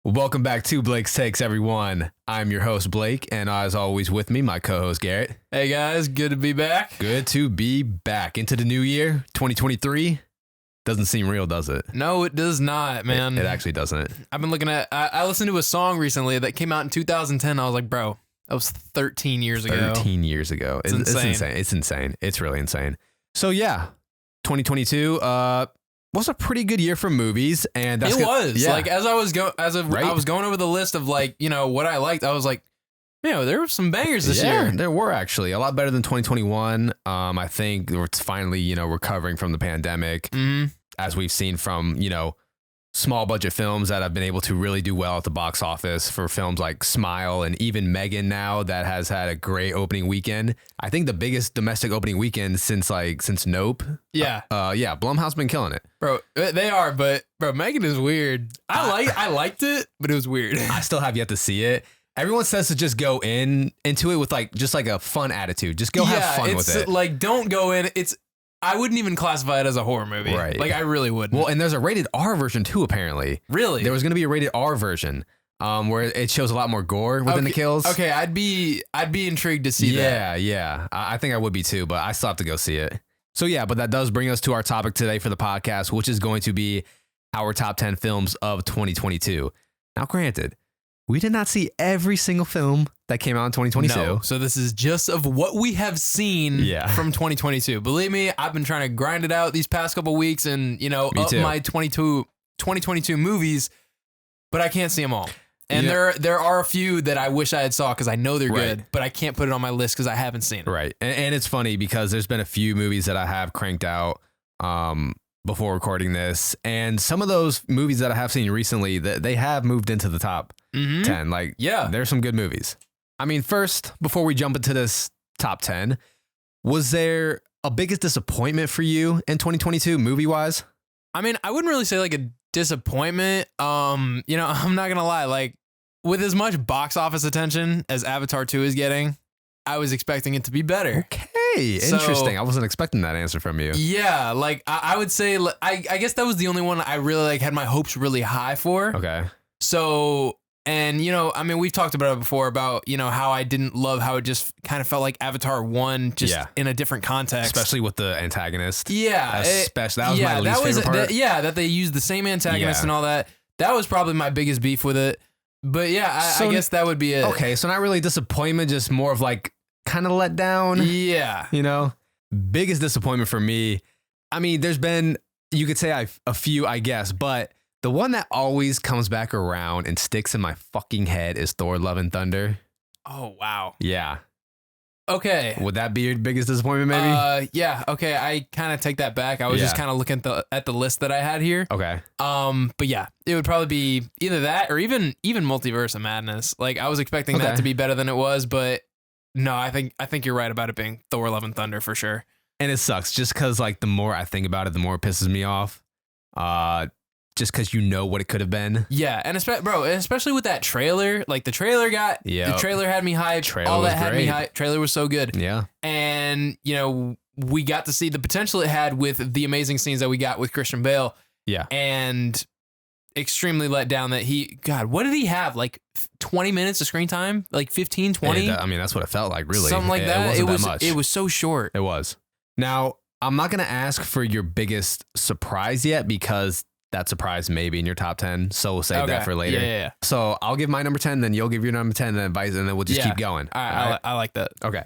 Welcome back to Blake's Takes, everyone. I'm your host, Blake, and as always with me, my co-host, Garrett. Hey, guys. Good to be back. Good to be back into the new year, 2023. Doesn't seem real, does it? No, it does not, man. It actually doesn't. I've been looking at, I listened to a song recently that came out in 2010. I was like, bro, that was 13 years ago. 13 years ago. It's insane. It's insane. It's really insane. So yeah, 2022 was a pretty good year for movies, and that's like as I was going over the list of like, you know, what I liked, I was like, you know, there were some bangers this year. There were actually a lot better than 2021. I think it's finally, you know, recovering from the pandemic, as we've seen from, you know, small budget films that have been able to really do well at the box office, for films like Smile and even Megan now that has had a great opening weekend. I think the biggest domestic opening weekend since Nope. Yeah. Blumhouse been killing it. Bro, they are, but bro, Megan is weird. I liked it, but it was weird. I still have yet to see it. Everyone says to just go into it with just a fun attitude. Just go have fun with it. Like, don't go in. I wouldn't even classify it as a horror movie. Right. Like, I really wouldn't. Well, and there's a rated R version too, apparently. Really? There was going to be a rated R version where it shows a lot more gore within the kills. Okay, I'd be intrigued to see that. Yeah. I think I would be too, but I still have to go see it. So yeah, but that does bring us to our topic today for the podcast, which is going to be our top 10 films of 2022. Now, granted, we did not see every single film that came out in 2022. No, so this is just of what we have seen from 2022. Believe me, I've been trying to grind it out these past couple weeks and, you know, up my 2022 movies, but I can't see them all. And there are a few that I wish I had saw because I know they're good, but I can't put it on my list because I haven't seen it. Right. And it's funny because there's been a few movies that I have cranked out before recording this. And some of those movies that I have seen recently, they have moved into the top 10. Like, there's some good movies. I mean, first, before we jump into this top 10, was there a biggest disappointment for you in 2022 movie-wise? I mean, I wouldn't really say like a disappointment. You know, I'm not going to lie. Like, with as much box office attention as Avatar 2 is getting, I was expecting it to be better. Okay, interesting. I wasn't expecting that answer from you. Yeah, like, I would say, I guess that was the only one I really like had my hopes really high for. Okay. So... And, you know, I mean, we've talked about it before about, you know, how I didn't love how it just kind of felt like Avatar 1 just in a different context. Especially with the antagonist. Yeah. That was my least favorite part. That they used the same antagonist and all that. That was probably my biggest beef with it. But yeah, I guess that would be it. Okay, so not really disappointment, just more of like kind of let down. Yeah. You know? Biggest disappointment for me. I mean, there's been, you could say a few, I guess, but... The one that always comes back around and sticks in my fucking head is Thor: Love and Thunder. Oh, wow. Yeah. Okay. Would that be your biggest disappointment, maybe? Yeah. Okay. I kind of take that back. I was just kind of looking at the list that I had here. Okay. But yeah, it would probably be either that or even Multiverse of Madness. Like, I was expecting that to be better than it was, but no, I think you're right about it being Thor: Love and Thunder for sure. And it sucks just because, like, the more I think about it, the more it pisses me off. Just because you know what it could have been. Yeah, and especially with that trailer, like the trailer had me hyped. All that had me hyped. Trailer was so good. Yeah. And, you know, we got to see the potential it had with the amazing scenes that we got with Christian Bale. Yeah. And extremely let down that what did he have? Like 20 minutes of screen time? Like 15, 20? I mean, that's what it felt like, really. Something like that. It wasn't that much. It was so short. It was. Now, I'm not going to ask for your biggest surprise yet because that surprise may be in your top 10. So we'll save that for later. Yeah. So I'll give my number 10, then you'll give your number 10, then vice, and then we'll just keep going. All right. I like that. Okay.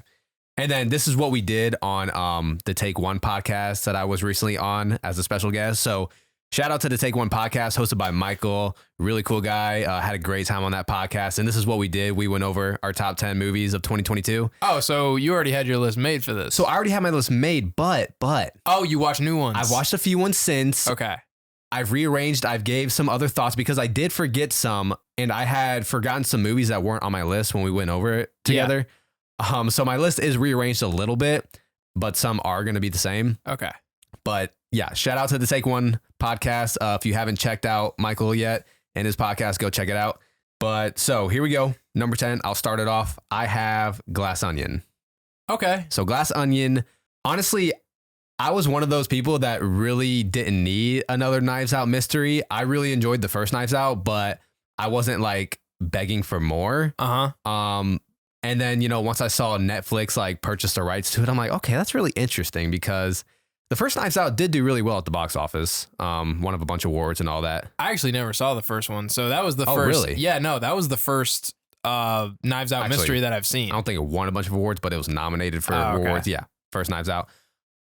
And then this is what we did on the Take One podcast that I was recently on as a special guest. So shout out to the Take One podcast hosted by Michael. Really cool guy. Had a great time on that podcast. And this is what we did. We went over our top 10 movies of 2022. Oh, so you already had your list made for this. So I already had my list made, but. Oh, you watched new ones. I've watched a few ones since. Okay. I've rearranged, I've gave some other thoughts because I did forget some and I had forgotten some movies that weren't on my list when we went over it together. Yeah. So my list is rearranged a little bit, but some are going to be the same. Okay. But yeah, shout out to the Take One podcast. If you haven't checked out Michael yet and his podcast, go check it out. But so here we go. Number 10, I'll start it off. I have Glass Onion. Okay. So Glass Onion, honestly, I was one of those people that really didn't need another Knives Out mystery. I really enjoyed the first Knives Out, but I wasn't like begging for more. And then, you know, once I saw Netflix like purchase the rights to it, I'm like, okay, that's really interesting because the first Knives Out did do really well at the box office. Won up a bunch of awards and all that. I actually never saw the first one. So that was the first. Really? Yeah, no, that was the first Knives Out mystery that I've seen. I don't think it won a bunch of awards, but it was nominated for awards. Yeah. First Knives Out.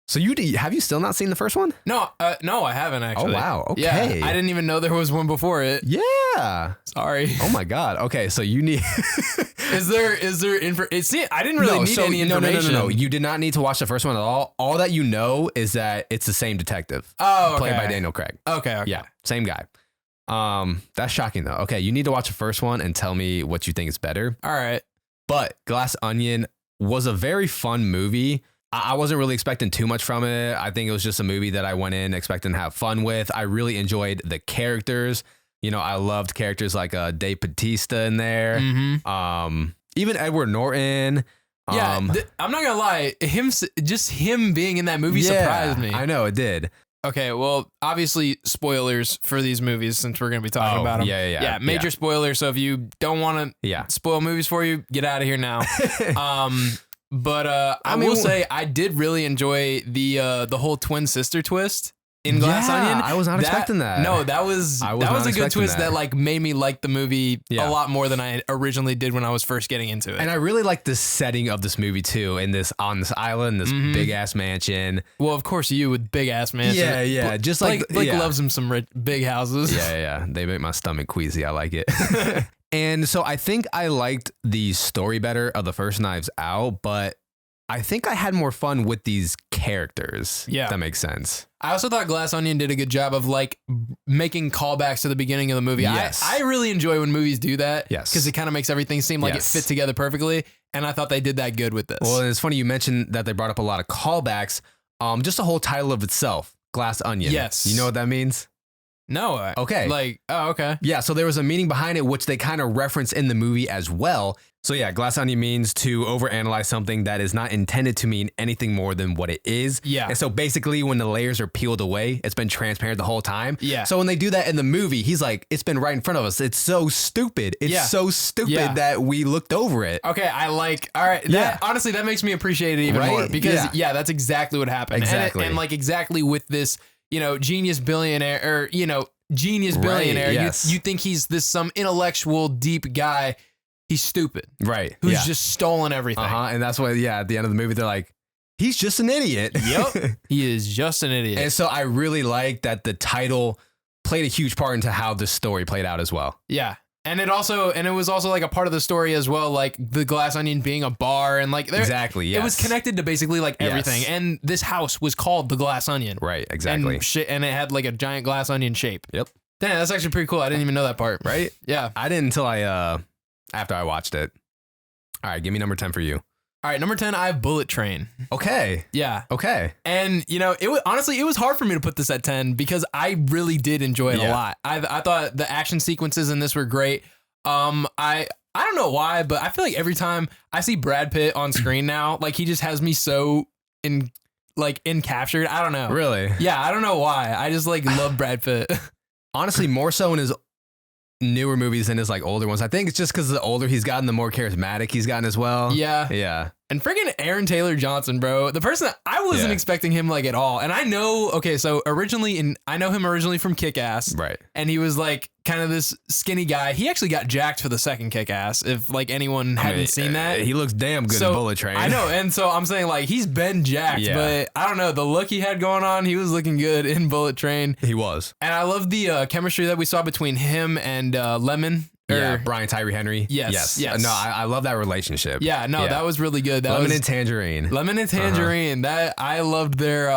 So have you still not seen the first one? No, no, I haven't actually. Oh, wow. Okay. Yeah, I didn't even know there was one before it. Yeah. Sorry. Oh my God. Okay. So you need. Is there see, I didn't really need any information. No. You did not need to watch the first one at all. All that you know is that it's the same detective. Oh, okay. Played by Daniel Craig. Okay. Yeah. Same guy. That's shocking though. Okay. You need to watch the first one and tell me what you think is better. All right. But Glass Onion was a very fun movie. I wasn't really expecting too much from it. I think it was just a movie that I went in expecting to have fun with. I really enjoyed the characters. You know, I loved characters like Dave Bautista in there. Even Edward Norton. Yeah, I'm not gonna lie. Him being in that movie surprised me. I know it did. Okay, well, obviously spoilers for these movies since we're gonna be talking about them. Yeah, major spoilers. So if you don't want to spoil movies for you, get out of here now. But I will say I did really enjoy the whole twin sister twist in Glass Onion. I was not expecting that. No, that was a good twist that like made me like the movie a lot more than I originally did when I was first getting into it. And I really like the setting of this movie too, on this island, this big ass mansion. Well, of course you with big ass mansion. Yeah. Just Blake loves him some big houses. Yeah. They make my stomach queasy. I like it. And so I think I liked the story better of the first Knives Out, but I think I had more fun with these characters. Yeah. If that makes sense. I also thought Glass Onion did a good job of like making callbacks to the beginning of the movie. Yes. I really enjoy when movies do that. Yes. Because it kind of makes everything seem like it fit together perfectly. And I thought they did that good with this. Well, and it's funny you mentioned that they brought up a lot of callbacks. Just the whole title of itself, Glass Onion. Yes. You know what that means? No. Okay. Like, oh, okay. Yeah, so there was a meaning behind it, which they kind of reference in the movie as well. So yeah, Glass Onion means to overanalyze something that is not intended to mean anything more than what it is. Yeah. And so basically when the layers are peeled away, it's been transparent the whole time. Yeah. So when they do that in the movie, he's like, it's been right in front of us. It's so stupid. It's so stupid that we looked over it. Okay, all right. Honestly, that makes me appreciate it even more because that's exactly what happened. Exactly. And like exactly with this, genius billionaire. You think he's some intellectual deep guy. He's stupid. Right. Who's just stolen everything. And that's why, at the end of the movie, they're like, he's just an idiot. Yep. He is just an idiot. And so I really like that the title played a huge part into how the story played out as well. Yeah. And it was also like a part of the story as well, like the Glass Onion being a bar and like exactly. Yes. It was connected to basically like everything. Yes. And this house was called the Glass Onion. Right. Exactly. And it had like a giant glass onion shape. Yep. Damn, that's actually pretty cool. I didn't even know that part. Right. Yeah. I didn't until after I watched it. All right. Give me number 10 for you. All right, number 10, I have Bullet Train. Okay. Yeah. Okay. And, it was hard for me to put this at 10 because I really did enjoy it a lot. I thought the action sequences in this were great. I don't know why, but I feel like every time I see Brad Pitt on screen now, like he just has me so captured. I don't know. Really? Yeah, I don't know why. I just love Brad Pitt. Honestly, more so in his newer movies than his older ones. I think it's just because the older he's gotten, the more charismatic he's gotten as well. Yeah. Yeah. And friggin' Aaron Taylor Johnson, bro. The person I wasn't expecting him at all. And I know, so I know him originally from Kick-Ass. Right. And he was kind of this skinny guy. He actually got jacked for the second Kick-Ass. If anyone hadn't seen that. He looks damn good in Bullet Train. I know. And so I'm saying he's been jacked, but I don't know. The look he had going on, he was looking good in Bullet Train. He was. And I love the chemistry that we saw between him and Lemon. Brian Tyree Henry. Yes. No, I love that relationship. Yeah, no, that was really good. Lemon and Tangerine. That I loved their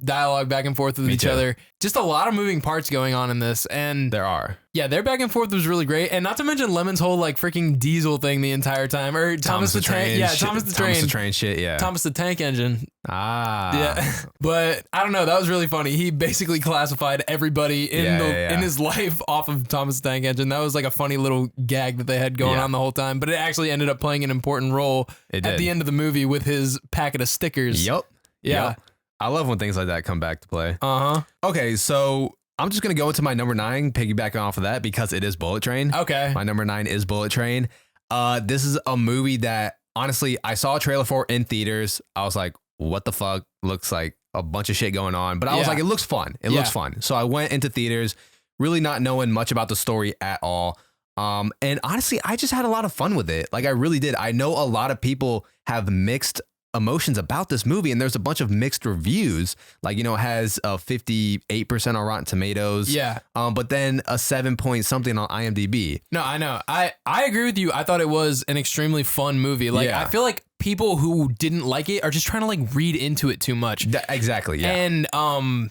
dialogue back and forth with each other. Just a lot of moving parts going on in this, and there are. Yeah, their back and forth was really great, and not to mention Lemon's whole freaking diesel thing the entire time, or Thomas the Train. Yeah, Thomas the Train shit. Yeah, Thomas the Tank Engine. Yeah, but I don't know. That was really funny. He basically classified everybody in his life off of Thomas the Tank Engine. That was a funny little gag that they had going on the whole time, but it actually ended up playing an important role at the end of the movie with his packet of stickers. Yep. Yeah. Yep. I love when things like that come back to play. Uh-huh. Okay, so I'm just going to go into my number 9, piggybacking off of that, because it is Bullet Train. Okay. My number 9 is Bullet Train. This is a movie that, honestly, I saw a trailer for in theaters. I was like, what the fuck? Looks like a bunch of shit going on. But I was like, it looks fun. It looks fun. So I went into theaters really not knowing much about the story at all. And honestly, I just had a lot of fun with it. Like, I really did. I know a lot of people have mixed emotions about this movie, and there's a bunch of mixed reviews. Like, it has a 58% on Rotten Tomatoes. Yeah. But then a 7 point something on IMDb. No, I know. I agree with you. I thought it was an extremely fun movie. Like, I feel like people who didn't like it are just trying to like read into it too much. Exactly. Yeah. And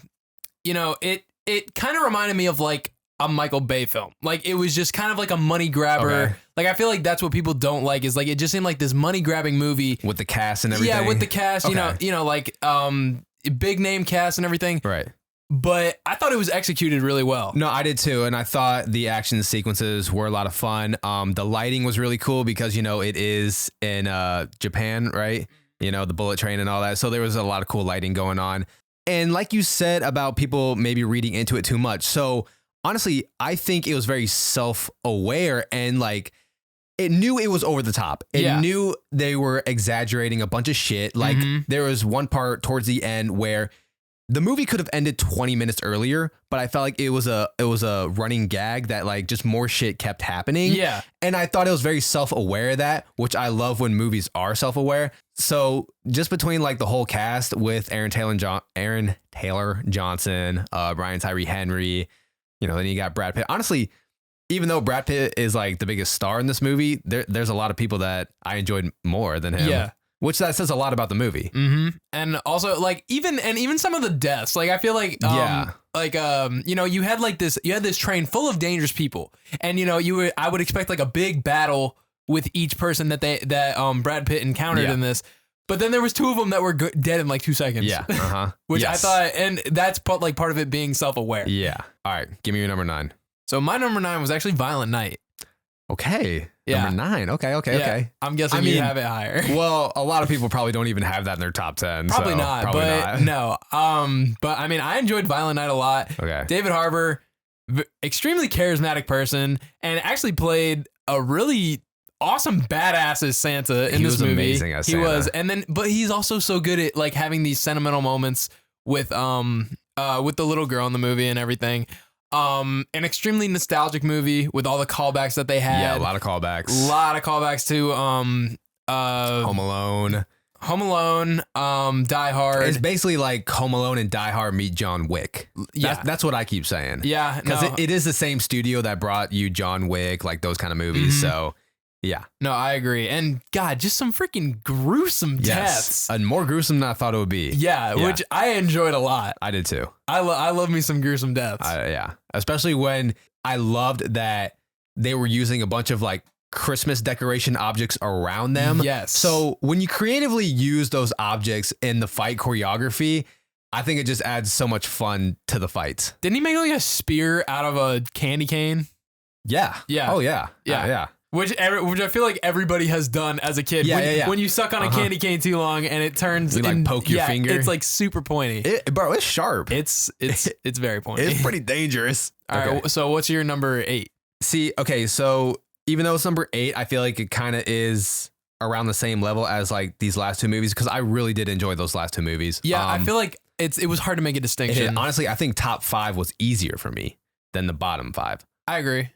it kind of reminded me of like a Michael Bay film. Like, it was just kind of like a money grabber. Okay. Like, I feel like that's what people don't like, is like, it just seemed like this money grabbing movie with the cast and everything. Yeah, with the cast, okay. Like big name cast and everything. Right. But I thought it was executed really well. No, I did too. And I thought the action sequences were a lot of fun. The lighting was really cool because, it is in Japan, right? The bullet train and all that. So there was a lot of cool lighting going on. And like you said about people maybe reading into it too much. So honestly, I think it was very self-aware, and like it knew it was over the top. It knew they were exaggerating a bunch of shit. Like there was one part towards the end where the movie could have ended 20 minutes earlier, but I felt like it was a running gag that like just more shit kept happening. Yeah. And I thought it was very self-aware of that, which I love when movies are self-aware. So just between like the whole cast with Aaron Taylor Johnson, Brian Tyree Henry, then you got Brad Pitt. Honestly, even though Brad Pitt is like the biggest star in this movie, there's a lot of people that I enjoyed more than him. Yeah. Which that says a lot about the movie. Mm-hmm. And also like even some of the deaths, like I feel like, you had this train full of dangerous people, and I would expect like a big battle with each person that Brad Pitt encountered in this. But then there was 2 of them that were dead in like 2 seconds. Yeah. Which I thought, and that's part of it being self-aware. Yeah. All right. Give me your number 9. So my number 9 was actually Violent Night. Okay. Yeah. Number 9. Okay. I'm guessing you have it higher. Well, a lot of people probably don't even have that in their top 10. Probably not. No. But I mean, I enjoyed Violent Night a lot. Okay. David Harbour, extremely charismatic person, and actually played a really awesome badass as Santa in this movie. Amazing as Santa. He was, but he's also so good at like having these sentimental moments with the little girl in the movie and everything. An extremely nostalgic movie with all the callbacks that they had. Yeah, a lot of callbacks. A lot of callbacks to Home Alone, Die Hard. It's basically like Home Alone and Die Hard meet John Wick. That's what I keep saying. Yeah, because it is the same studio that brought you John Wick, like those kind of movies. Mm-hmm. So yeah, no, I agree. And God, just some freaking gruesome deaths, and more gruesome than I thought it would be. Yeah, which I enjoyed a lot. I did too. I love me some gruesome deaths. Especially when I loved that they were using a bunch of like Christmas decoration objects around them. Yes. So when you creatively use those objects in the fight choreography, I think it just adds so much fun to the fights. Didn't he make like a spear out of a candy cane? Yeah. Yeah. Oh yeah. Yeah. Which I feel like everybody has done as a kid. When you suck on a candy cane too long and it turns, you like poke your finger. It's like super pointy. Bro, it's sharp. It's very pointy. It's pretty dangerous. All right. So what's your number 8? See, okay. So even though it's number 8, I feel like it kind of is around the same level as like these last 2 movies, because I really did enjoy those last 2 movies. Yeah, I feel like it was hard to make a distinction. Honestly, I think top 5 was easier for me than the bottom 5. I agree.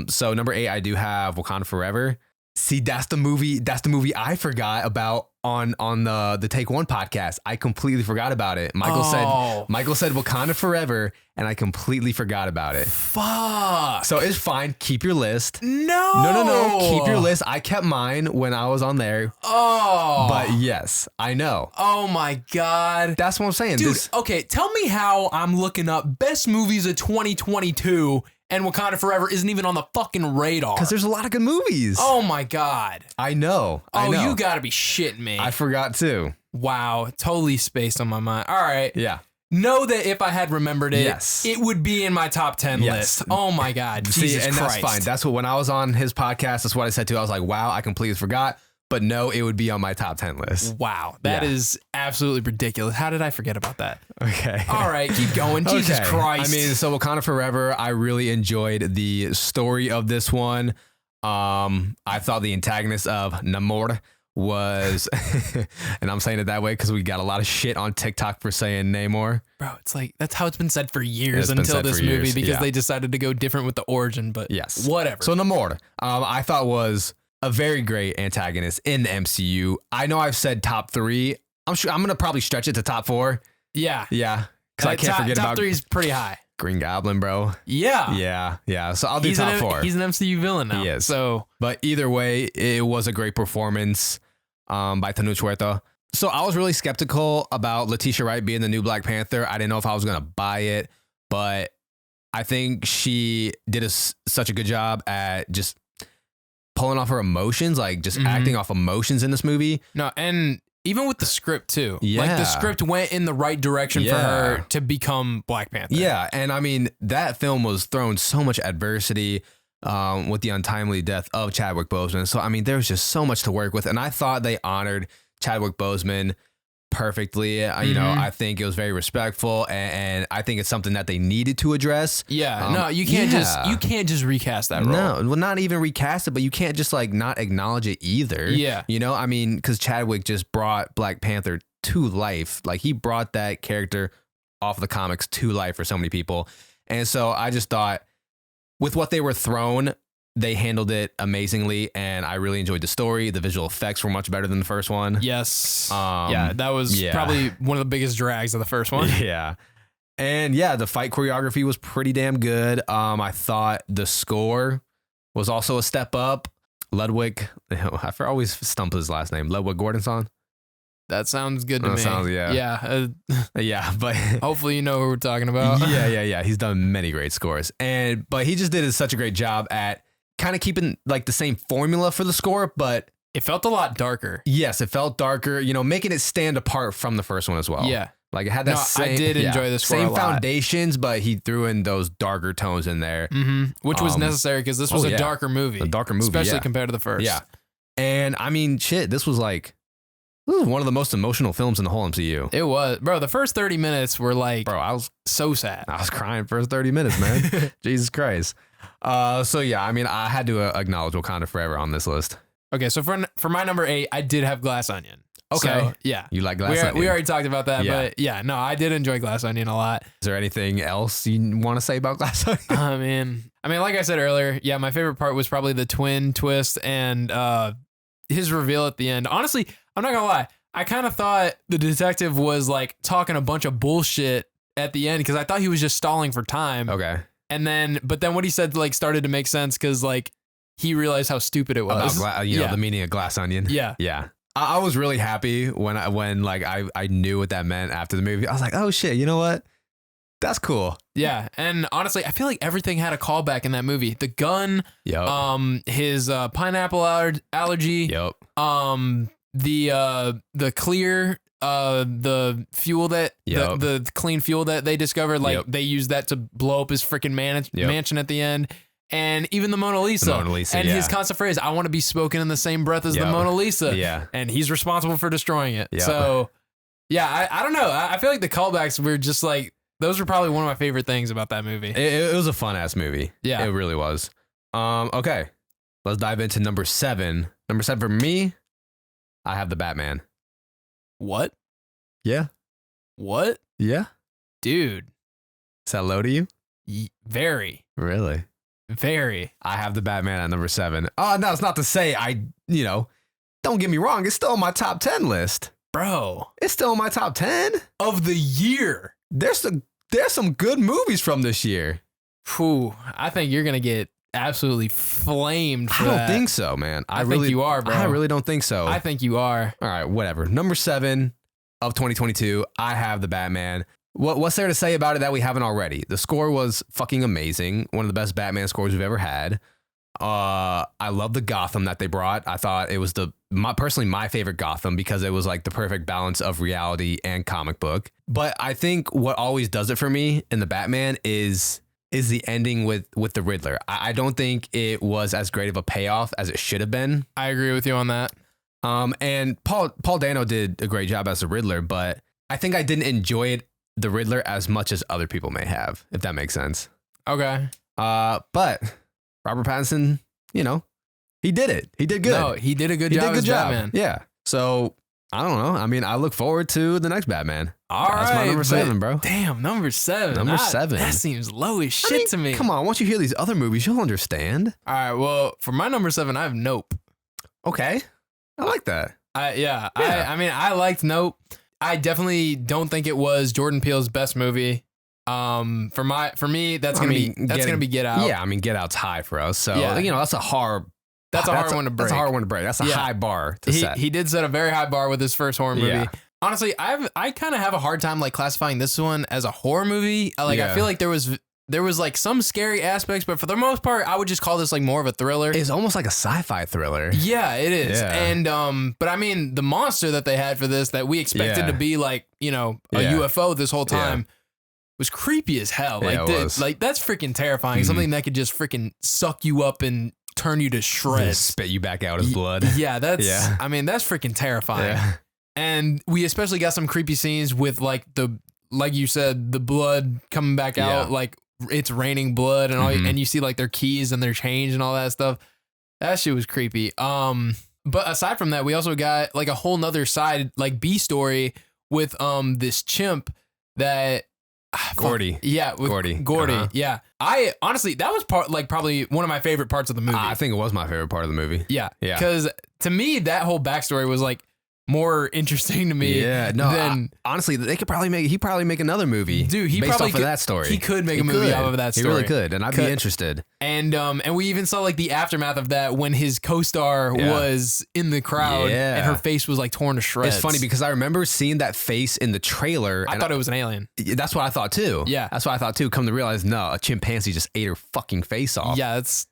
So number 8, I do have Wakanda Forever. See, that's the movie I forgot about on the Take One podcast. I completely forgot about it. Michael said Wakanda Forever, and I completely forgot about it. Fuck. So it's fine. Keep your list. No. Keep your list. I kept mine when I was on there. Oh. But yes, I know. Oh my God. That's what I'm saying. Dude, okay, tell me how I'm looking up best movies of 2022 and Wakanda Forever isn't even on the fucking radar. Because there's a lot of good movies. Oh my God. I know. You gotta be shitting me. I forgot too. Wow. Totally spaced on my mind. All right. Yeah. Know that if I had remembered it, yes, it would be in my top 10 list. Oh my God. Jesus Christ. That's fine. That's what, when I was on his podcast, that's what I said too. I was like, wow, I completely forgot. but no, it would be on my top 10 list. Wow. That is absolutely ridiculous. How did I forget about that? Okay. All right, keep going. Jesus Christ. I mean, so Wakanda Forever, I really enjoyed the story of this one. I thought the antagonist of Namor was, and I'm saying it that way because we got a lot of shit on TikTok for saying Namor. Bro, it's like, that's how it's been said for years until this movie because they decided to go different with the origin, but whatever. So Namor, I thought was a very great antagonist in the MCU. I know I've said top 3. I'm going to probably stretch it to top 4. Yeah. Yeah. Because I can't forget about... Top 3 is pretty high. Green Goblin, bro. Yeah. Yeah. So I'll do top 4. He's an MCU villain now. He is. So, but either way, it was a great performance by Tenoch Huerta. So I was really skeptical about Letitia Wright being the new Black Panther. I didn't know if I was going to buy it, but I think she did such a good job at just pulling off her emotions, like just acting off emotions in this movie. No, and even with the script too. Yeah. Like the script went in the right direction for her to become Black Panther. Yeah. And I mean, that film was thrown so much adversity with the untimely death of Chadwick Boseman. So, I mean, there was just so much to work with. And I thought they honored Chadwick Boseman perfectly. You know, I think it was very respectful, and I think it's something that they needed to address. Yeah, no, you can't just recast that role. No, well, not even recast it, but you can't just like not acknowledge it either. Yeah, you know, I mean, because Chadwick just brought Black Panther to life. Like he brought that character off the comics to life for so many people, and so I just thought with what they were thrown, they handled it amazingly, and I really enjoyed the story. The visual effects were much better than the first one. Yes. That was probably one of the biggest drags of the first one. Yeah. And yeah, the fight choreography was pretty damn good. I thought the score was also a step up. Ludwig, I always stump his last name. Ludwig Göransson. That sounds good to me. Yeah, but hopefully you know who we're talking about. Yeah. He's done many great scores, but he just did such a great job at kind of keeping like the same formula for the score, but it felt a lot darker. Yes, it felt darker, you know, making it stand apart from the first one as well. Yeah. Like it had that I did enjoy the score same foundations, but he threw in those darker tones in there. Which was necessary because this was a darker movie. Especially compared to the first. Yeah. And I mean, shit, this was one of the most emotional films in the whole MCU. It was. Bro, the first 30 minutes were like... Bro, I was so sad. I was crying first 30 minutes, man. Jesus Christ. So yeah, I mean, I had to acknowledge Wakanda Forever on this list. Okay, so for my number 8, I did have Glass Onion. Okay. So, yeah. You like Glass Onion? We already talked about that, but yeah, no, I did enjoy Glass Onion a lot. Is there anything else you want to say about Glass Onion? I mean, like I said earlier, yeah, my favorite part was probably the twin twist and his reveal at the end. Honestly, I'm not gonna lie. I kind of thought the detective was like talking a bunch of bullshit at the end because I thought he was just stalling for time. Okay. But then what he said like started to make sense because like he realized how stupid it was. About the meaning of Glass Onion. Yeah. Yeah. I was really happy when I knew what that meant after the movie. I was like, oh shit, you know what? That's cool. Yeah, and honestly, I feel like everything had a callback in that movie. The gun, his pineapple allergy, the clear, the fuel that the clean fuel that they discovered, like they used that to blow up his freaking mansion at the end. And even the Mona Lisa. And his constant phrase, I want to be spoken in the same breath as the Mona Lisa. Yeah. And he's responsible for destroying it. Yep. So, yeah, I don't know. I feel like the callbacks were just like, those were probably one of my favorite things about that movie. It was a fun-ass movie. Yeah. It really was. Okay. Let's dive into number 7. Number 7 for me, I have the Batman. What? Yeah. What? Yeah. Dude. Is that low to you? Very. Really? Very. I have the Batman at number 7. Oh, no, it's not to say don't get me wrong. It's still on my top 10 list. Bro. It's still on my top 10. Of the year. There's some good movies from this year. Whew. I think you're going to get absolutely flamed for that. I don't think so, man. I think you are, bro. I really don't think so. I think you are. All right, whatever. Number 7 of 2022, I have the Batman. What's there to say about it that we haven't already? The score was fucking amazing. One of the best Batman scores we've ever had. I love the Gotham that they brought. I thought it was personally my favorite Gotham because it was like the perfect balance of reality and comic book. But I think what always does it for me in the Batman is the ending with the Riddler. I don't think it was as great of a payoff as it should have been. I agree with you on that. And Paul Dano did a great job as the Riddler, but I think I didn't enjoy the Riddler as much as other people may have, if that makes sense. Okay. But Robert Pattinson, he did it. He did good. No, he did a good job as Batman. Yeah. So I don't know. I mean, I look forward to the next Batman. That's my number 7, bro. Damn, number 7. Number 7. That seems low as shit to me. Come on. Once you hear these other movies, you'll understand. All right. Well, for my number 7, I have Nope. Okay. I like that. I liked Nope. I definitely don't think it was Jordan Peele's best movie. For me, that's gonna be Get Out. Yeah, I mean, Get Out's high for us. So that's a hard. That's a hard one to break. That's a hard one to break. That's a high bar to set. He did set a very high bar with his first horror movie. Yeah. Honestly, I kind of have a hard time like classifying this one as a horror movie. I feel like there was like some scary aspects, but for the most part, I would just call this like more of a thriller. It's almost like a sci-fi thriller. Yeah, it is. Yeah. And but I mean, the monster that they had for this that we expected to be like, a UFO this whole time was creepy as hell. Like, that's freaking terrifying. Mm-hmm. Something that could just freaking suck you up and turn you to shreds. Just spit you back out as blood. Yeah, that's freaking terrifying. Yeah. And we especially got some creepy scenes with like you said, the blood coming back out, like it's raining blood and all, and you see like their keys and their change and all that stuff. That shit was creepy. But aside from that, we also got like a whole nother side, like B story with this chimp that Gordy. Yeah, with Gordy. Uh-huh. Yeah. I honestly, that was probably one of my favorite parts of the movie. I think it was my favorite part of the movie. Yeah. Yeah. Because to me, that whole backstory was like more interesting to me. Yeah, no. Honestly, he probably make another movie. Dude, he based probably off of that story. He could make a movie out of that story. He really could, and I'd be interested. And we even saw like the aftermath of that when his co-star was in the crowd and her face was like torn to shreds. It's funny because I remember seeing that face in the trailer. I thought it was an alien. That's what I thought too. Yeah, that's what I thought too. Come to realize, no, a chimpanzee just ate her fucking face off. Yeah, that's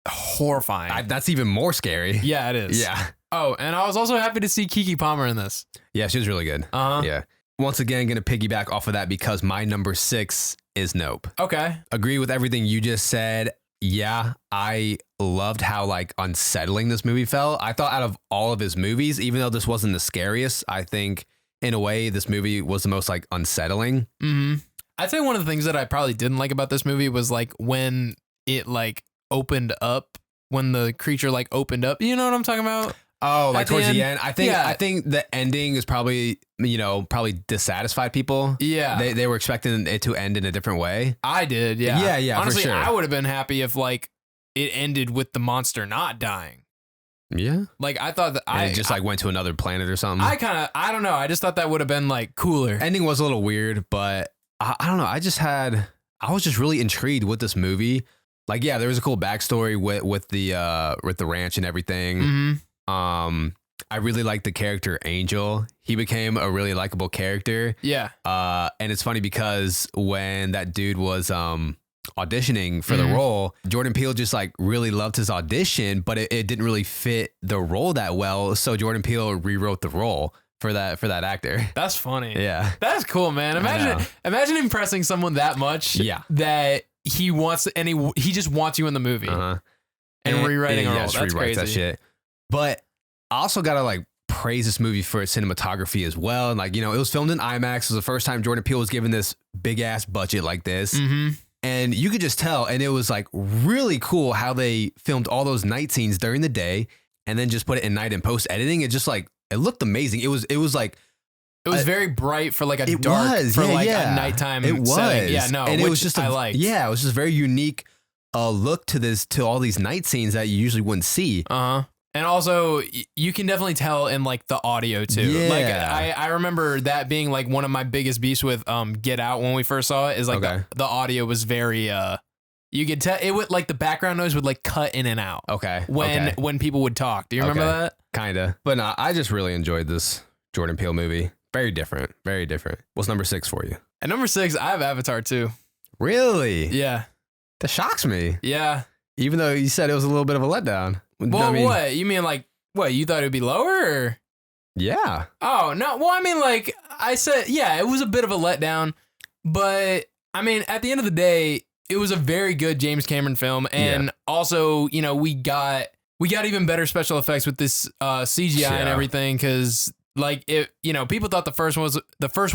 horrifying. That's even more scary. Yeah, it is. Yeah. Oh, and I was also happy to see Keke Palmer in this. Yeah, she was really good. Yeah. Once again, going to piggyback off of that because my number 6 is Nope. Okay. Agree with everything you just said. Yeah, I loved how like unsettling this movie felt. I thought out of all of his movies, even though this wasn't the scariest, I think in a way this movie was the most like unsettling. Mm-hmm. I'd say one of the things that I probably didn't like about this movie was like when it like opened up, when the creature like opened up. You know what I'm talking about? Oh, like towards the end. I think the ending is probably dissatisfied people. Yeah. They were expecting it to end in a different way. I did, yeah. Yeah, honestly, for sure. I would have been happy if like it ended with the monster not dying. Yeah. Like I thought that it just like went to another planet or something. I don't know. I just thought that would have been like cooler. Ending was a little weird, but I don't know. I was just really intrigued with this movie. Like, yeah, there was a cool backstory with the ranch and everything. Mm-hmm. I really liked the character Angel. He became a really likable character. Yeah. And it's funny because when that dude was auditioning for the role, Jordan Peele just like really loved his audition, but it didn't really fit the role that well. So Jordan Peele rewrote the role for that actor. That's funny. Yeah. That's cool, man. Imagine impressing someone that much. Yeah. That he wants and he just wants you in the movie. And rewriting a role. That's crazy. That shit. But I also gotta like praise this movie for its cinematography as well. And like, it was filmed in IMAX. It was the first time Jordan Peele was given this big ass budget like this. Mm-hmm. And you could just tell, and it was like really cool how they filmed all those night scenes during the day and then just put it in night and post editing. It just like, it looked amazing. It was like, it was very bright for like a a nighttime it was. setting. Yeah, no, and it was just I liked. Yeah, it was just a very unique look to all these night scenes that you usually wouldn't see. And also, you can definitely tell in like the audio too. Yeah. Like I remember that being like one of my biggest beefs with Get Out when we first saw it. Is like the audio was very you could tell it would like the background noise would like cut in and out. Okay. When people would talk. Do you remember that? Kinda. But no, I just really enjoyed this Jordan Peele movie. Very different. Very different. What's number 6 for you? At number 6, I have Avatar 2. Really? Yeah. That shocks me. Yeah. Even though you said it was a little bit of a letdown. Well, what? You mean like, what? You thought it would be lower? Or? Yeah. Oh, no. Well, I mean, like I said, yeah, it was a bit of a letdown. But, I mean, at the end of the day, it was a very good James Cameron film. And also, we got we got even better special effects with this CGI and everything, because like people thought the first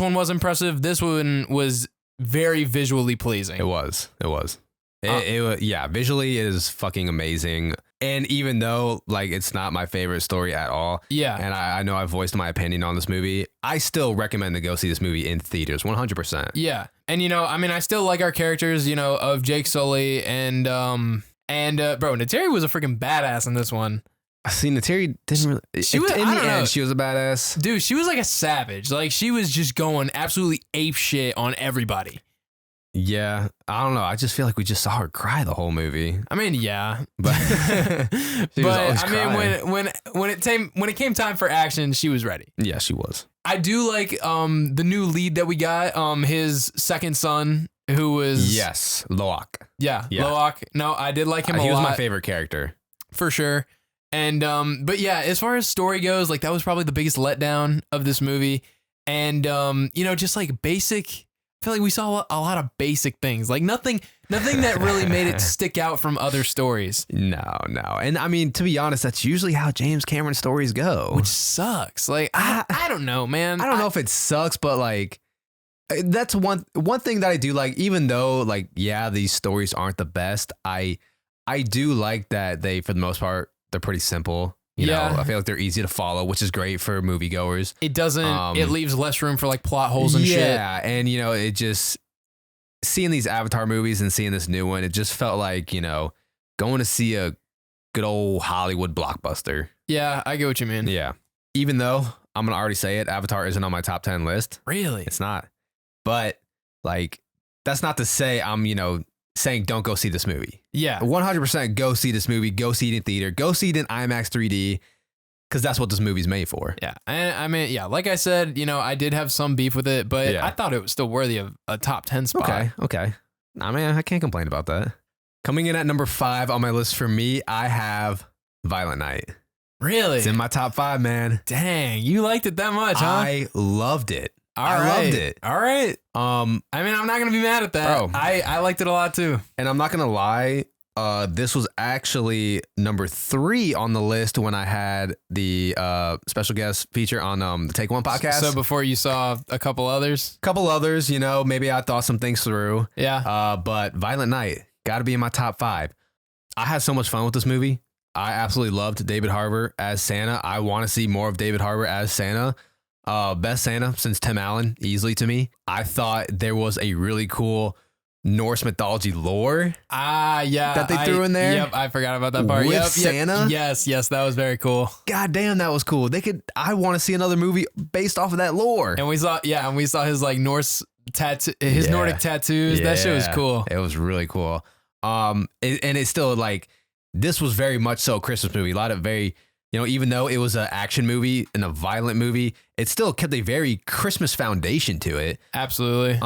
one was impressive. This one was very visually pleasing. It was. Visually it is fucking amazing. And even though like it's not my favorite story at all, and I know I voiced my opinion on this movie, I still recommend to go see this movie in theaters 100%. Yeah. And I still like our characters, of Jake Sully and bro, Nateri was a freaking badass in this one. See, Nateri didn't really. She was, in the end, she was a badass. Dude, she was like a savage. Like, she was just going absolutely ape shit on everybody. Yeah, I don't know. I just feel like we just saw her cry the whole movie. I mean, yeah, but when it came time for action, she was ready. Yeah, she was. I do like the new lead that we got. His second son, who was Loak. Yeah, Loak. No, I did like him a lot. He was my favorite character for sure. And but yeah, as far as story goes, like that was probably the biggest letdown of this movie. And just like basic. I feel like we saw a lot of basic things, like nothing that really made it stick out from other stories. No. And I mean, to be honest, that's usually how James Cameron stories go. Which sucks. Like, I don't know, man. I don't know if it sucks, but like, that's one thing that I do like, even though like, yeah, these stories aren't the best. I do like that they, for the most part, they're pretty simple. You know, I feel like they're easy to follow, which is great for moviegoers. It doesn't, it leaves less room for like plot holes and shit. Yeah. And, it just, seeing these Avatar movies and seeing this new one, it just felt like, going to see a good old Hollywood blockbuster. Yeah, I get what you mean. Yeah. Even though, I'm going to already say it, Avatar isn't on my top 10 list. Really? It's not. But, like, that's not to say I'm, saying don't go see this movie. Yeah. 100% go see this movie. Go see it in theater. Go see it in IMAX 3D, because that's what this movie's made for. Yeah. And I mean, yeah, like I said, I did have some beef with it, but I thought it was still worthy of a top 10 spot. Okay. I mean, I can't complain about that. Coming in at number 5 on my list for me, I have Violent Night. Really? It's in my top 5, man. Dang, you liked it that much, huh? I loved it. I loved it. All right. I mean, I'm not going to be mad at that. Bro, I liked it a lot too. And I'm not going to lie. This was actually number 3 on the list when I had the special guest feature on the Take One podcast. So before you saw a couple others? Maybe I thought some things through. Yeah. But Violent Night, got to be in my top 5. I had so much fun with this movie. I absolutely loved David Harbour as Santa. I want to see more of David Harbour as Santa. Best Santa since Tim Allen, easily to me. I thought there was a really cool Norse mythology lore. That they threw in there. Yep, I forgot about that part. With Santa. Yes, that was very cool. God damn, that was cool. I want to see another movie based off of that lore. And we saw his like Norse tattoo, his Nordic tattoos. That shit was cool. It was really cool. And it's still like, this was very much so a Christmas movie. A lot of very, even though it was an action movie and a violent movie, it still kept a very Christmas foundation to it. Absolutely.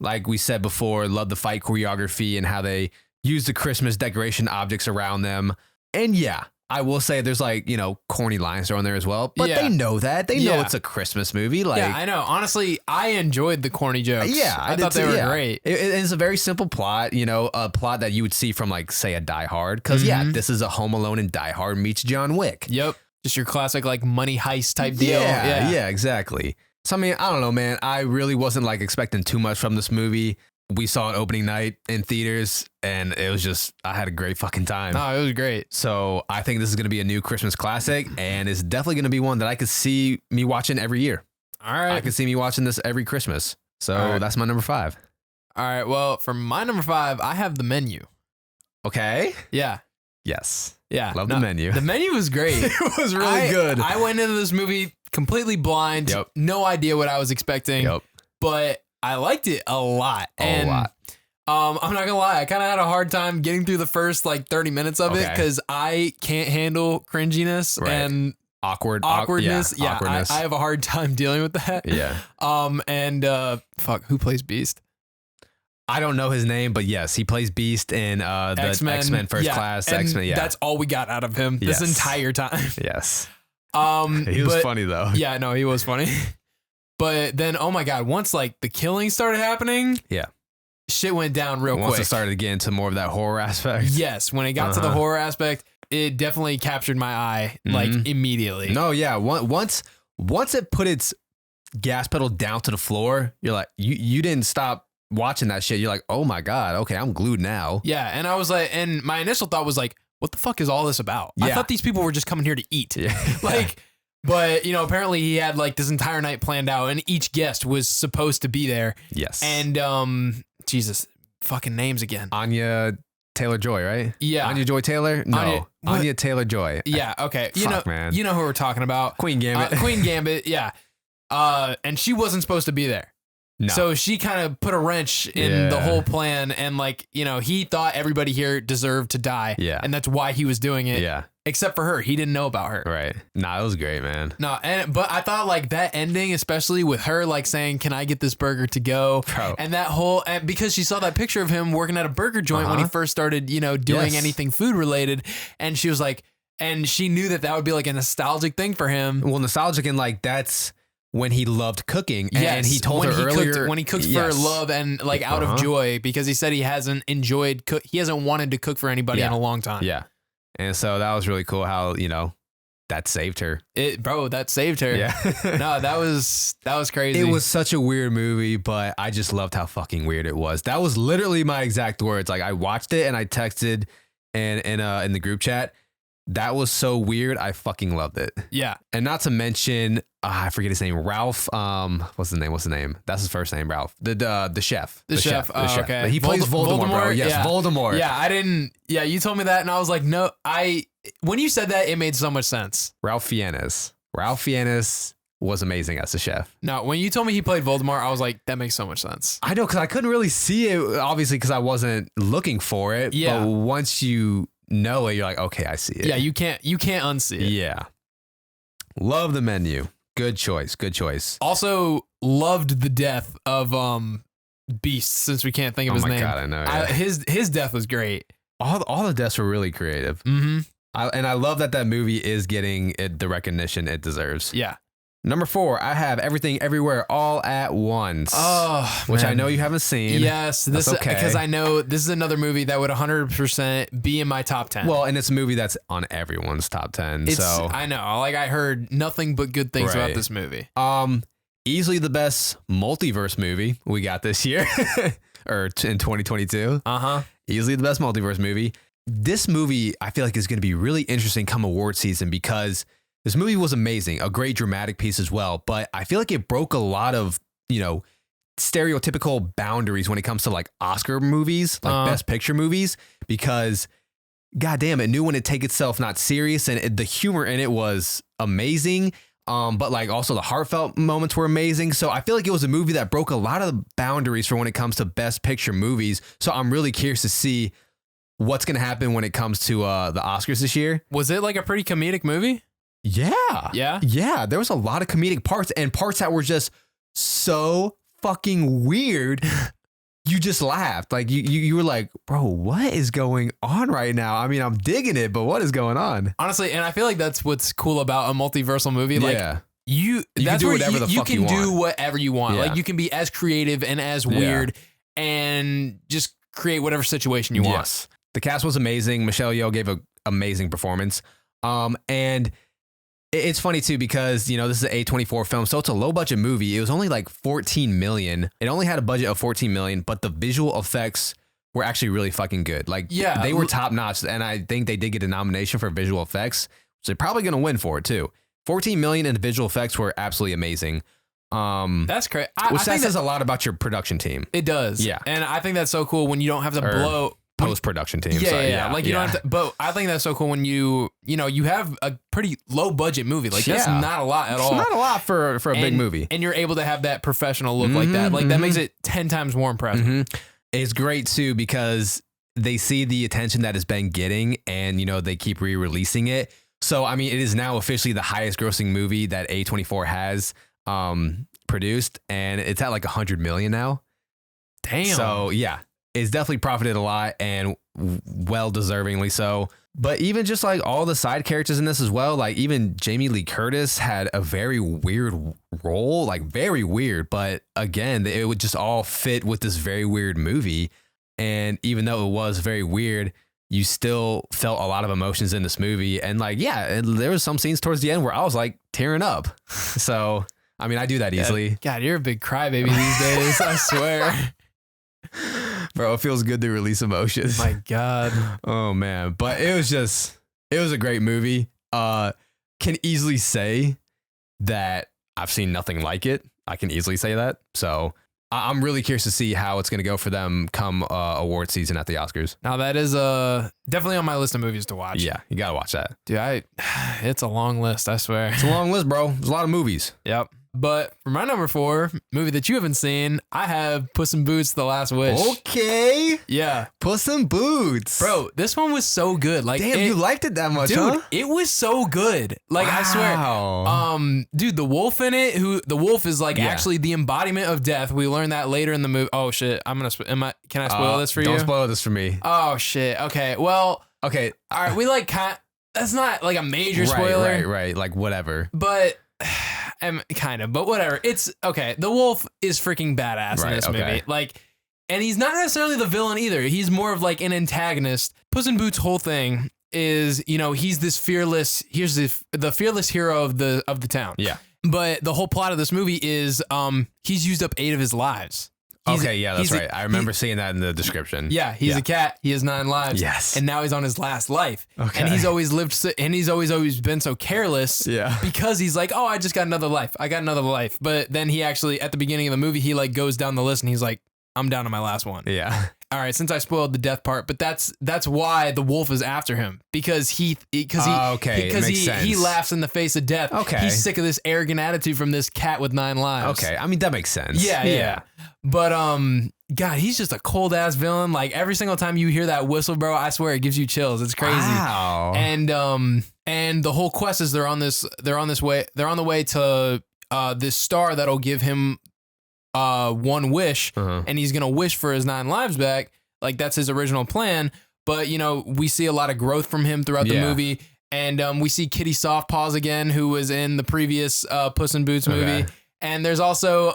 Like we said before, love the fight choreography and how they use the Christmas decoration objects around them. And yeah, I will say there's like, corny lines thrown there as well, but they know that. They know it's a Christmas movie. Like, yeah, I know. Honestly, I enjoyed the corny jokes. Yeah, I thought they were great. It's a very simple plot, a plot that you would see from like, say, a Die Hard. Because this is a Home Alone and Die Hard meets John Wick. Yep. Just your classic like money heist type deal. Yeah, exactly. So, I mean, I don't know, man. I really wasn't like expecting too much from this movie. We saw it opening night in theaters, and it was just, I had a great fucking time. Oh, it was great. So I think this is going to be a new Christmas classic, and it's definitely going to be one that I could see me watching every year. All right. I could see me watching this every Christmas. So that's my number 5. All right. Well, for my number 5, I have The Menu. Okay. Yeah. Yes. Yeah. Love The Menu. The Menu was great. It was really good. I went into this movie completely blind. Yep. No idea what I was expecting. Yep. But I liked it a lot. I'm not gonna lie, I kind of had a hard time getting through the first like 30 minutes of it because I can't handle cringiness and awkwardness. Awkwardness. I have a hard time dealing with that. Yeah. Who plays Beast? I don't know his name, but yes, he plays Beast in the X-Men First Class. X-Men, yeah. That's all we got out of him this entire time. Yes. He was funny though. Yeah, no, he was funny. But then, oh my God, once like the killing started happening, shit went down real quick. Once it started to get into more of that horror aspect. Yes, when it got to the horror aspect, it definitely captured my eye like immediately. No, yeah. Once it put its gas pedal down to the floor, you're like, you didn't stop watching that shit. You're like, oh my God, okay, I'm glued now. Yeah, and I was like, and my initial thought was like, what the fuck is all this about? I thought these people were just coming here to eat. Yeah. Like, but you know, apparently he had like this entire night planned out, and each guest was supposed to be there. Yes. And Jesus, fucking names again. Anya Taylor-Joy, right? Yeah. Anya Joy Taylor? No. Anya Taylor-Joy. Yeah. Okay. Man. You know who we're talking about? Queen Gambit. Queen Gambit. Yeah. And she wasn't supposed to be there. No. So she kind of put a wrench in the whole plan, and like, you know, he thought everybody here deserved to die. Yeah. And that's why he was doing it. Yeah. Except for her. He didn't know about her. Right. Nah, it was great, man. No, but I thought like that ending, especially with her like saying, "Can I get this burger to go?" Bro. And that whole, and because she saw that picture of him working at a burger joint when he first started, you know, doing anything food related, and she was like, and she knew that would be like a nostalgic thing for him. Well, nostalgic, and like that's when he loved cooking. And he told her earlier when he cooked for love and like out of joy, because he said he hasn't wanted to cook for anybody in a long time. Yeah. And so that was really cool how, you know, that saved her. That saved her. Yeah. No, that was crazy. It was such a weird movie, but I just loved how fucking weird it was. That was literally my exact words. Like I watched it and I texted in the group chat. That was so weird. I fucking loved it. Yeah. And not to mention, I forget his name. Ralph. What's the name? That's his first name, Ralph. The chef. The chef. Okay. But he plays Voldemort, bro. Yes, yeah. Voldemort. Yeah, I didn't. Yeah, you told me that, and I was like, no. When you said that, it made so much sense. Ralph Fiennes was amazing as a chef. No, when you told me he played Voldemort, I was like, that makes so much sense. I know, because I couldn't really see it, obviously, because I wasn't looking for it. Yeah. But once you know it, you're like, okay, I see it. Yeah, you can't unsee it. Yeah. Love the menu. Good choice. Also, loved the death of Beast, since we can't think of his name. Oh my God, I know. Yeah. His death was great. All the deaths were really creative. Mm-hmm. And I love that movie is getting the recognition it deserves. Yeah. Number 4, I have Everything Everywhere All at Once. Oh, which man. I know you haven't seen. Yes, this okay. Because I know this is another movie that would 100% be in my top 10. Well, and it's a movie that's on everyone's top 10. So I know. Like I heard nothing but good things about this movie. Easily the best multiverse movie we got this year or in 2022. Easily the best multiverse movie. This movie I feel like is going to be really interesting come award season, because this movie was amazing, a great dramatic piece as well, but I feel like it broke a lot of, you know, stereotypical boundaries when it comes to like Oscar movies, like Best Picture movies, because goddamn, it knew when to take itself not serious, and the humor in it was amazing. But like also the heartfelt moments were amazing. So I feel like it was a movie that broke a lot of the boundaries for when it comes to Best Picture movies. So I'm really curious to see what's going to happen when it comes to the Oscars this year. Was it like a pretty comedic movie? Yeah. Yeah. There was a lot of comedic parts, and parts that were just so fucking weird. You just laughed. Like you were like, bro, what is going on right now? I mean, I'm digging it, but what is going on? Honestly, and I feel like that's what's cool about a multiversal movie. Like you can do whatever the fuck you want. You can do whatever you want. Like you can be as creative and as weird and just create whatever situation you want. Yes. The cast was amazing. Michelle Yeoh gave an amazing performance. And it's funny too, because, you know, this is an A24 film, so it's a low budget movie. It was only like 14 million. It only had a budget of 14 million, but the visual effects were actually really fucking good. Like they were top notch, and I think they did get a nomination for visual effects, so they're probably going to win for it too. 14 million in the visual effects were absolutely amazing. That's crazy. Which that says a lot about your production team. It does. Yeah. And I think that's so cool when you don't have to blow post-production team. Yeah. Like you don't have to, but I think that's so cool when you have a pretty low budget movie. Like that's not a lot at all. It's not a lot for a big movie. And you're able to have that professional look like that. Like that makes it 10 times more impressive. It's great too, because they see the attention that it's been getting, and, you know, they keep re-releasing it. So, I mean, it is now officially the highest grossing movie that A24 has produced, and it's at like 100 million now. Damn. So yeah, it's definitely profited a lot, and well deservingly so. But even just like all the side characters in this as well, like even Jamie Lee Curtis had a very weird role, like very weird. But again, it would just all fit with this very weird movie. And even though it was very weird, you still felt a lot of emotions in this movie. And like, yeah, there was some scenes towards the end where I was like tearing up. So, I mean, I do that easily. God, you're a big crybaby these days. I swear. Bro, it feels good to release emotions. My God. Oh man. But it was a great movie. Can easily say that I've seen nothing like it. I can easily say that. So I'm really curious to see how it's going to go for them come award season at the Oscars. Now that is definitely on my list of movies to watch. Yeah, you got to watch that. Dude, it's a long list, I swear. It's a long list, bro. There's a lot of movies. Yep. But for my number 4 movie that you haven't seen, I have Puss in Boots: The Last Wish. Okay. Yeah. Puss in Boots. Bro, this one was so good. Like, damn, you liked it that much, dude, huh? It was so good. Like, wow. I swear. Dude, the wolf in it, the wolf is like actually the embodiment of death. We learned that later in the movie. Oh shit. Can I spoil this for you? Don't spoil this for me. Oh shit. Okay. Well, okay. All right. We like that's not like a major spoiler. Right. Like whatever. But kind of, but whatever. It's okay. The wolf is freaking badass in this movie. Like, and he's not necessarily the villain either. He's more of like an antagonist. Puss in Boots' whole thing is, he's this fearless. Here's the fearless hero of the town. Yeah. But the whole plot of this movie is, he's used up 8 of his lives. That's right. I remember seeing that in the description. Yeah, he's a cat. He has 9 lives. Yes. And now he's on his last life. Okay. And he's always always been so careless. Yeah. Because he's like, oh, I just got another life. I got another life. But then he actually, at the beginning of the movie, he like goes down the list and he's like, I'm down to my last one. Yeah. All right, since I spoiled the death part, but that's why the wolf is after him, because he laughs in the face of death. Okay. He's sick of this arrogant attitude from this cat with 9 lives. Okay. I mean, that makes sense. Yeah. But God, he's just a cold ass villain. Like every single time you hear that whistle, bro, I swear it gives you chills. It's crazy. Wow. And the whole quest is they're on the way to this star that'll give him one wish, and he's gonna wish for his 9 lives back. Like that's his original plan. But we see a lot of growth from him throughout the movie, and we see Kitty Softpaws again, who was in the previous Puss in Boots movie. And there's also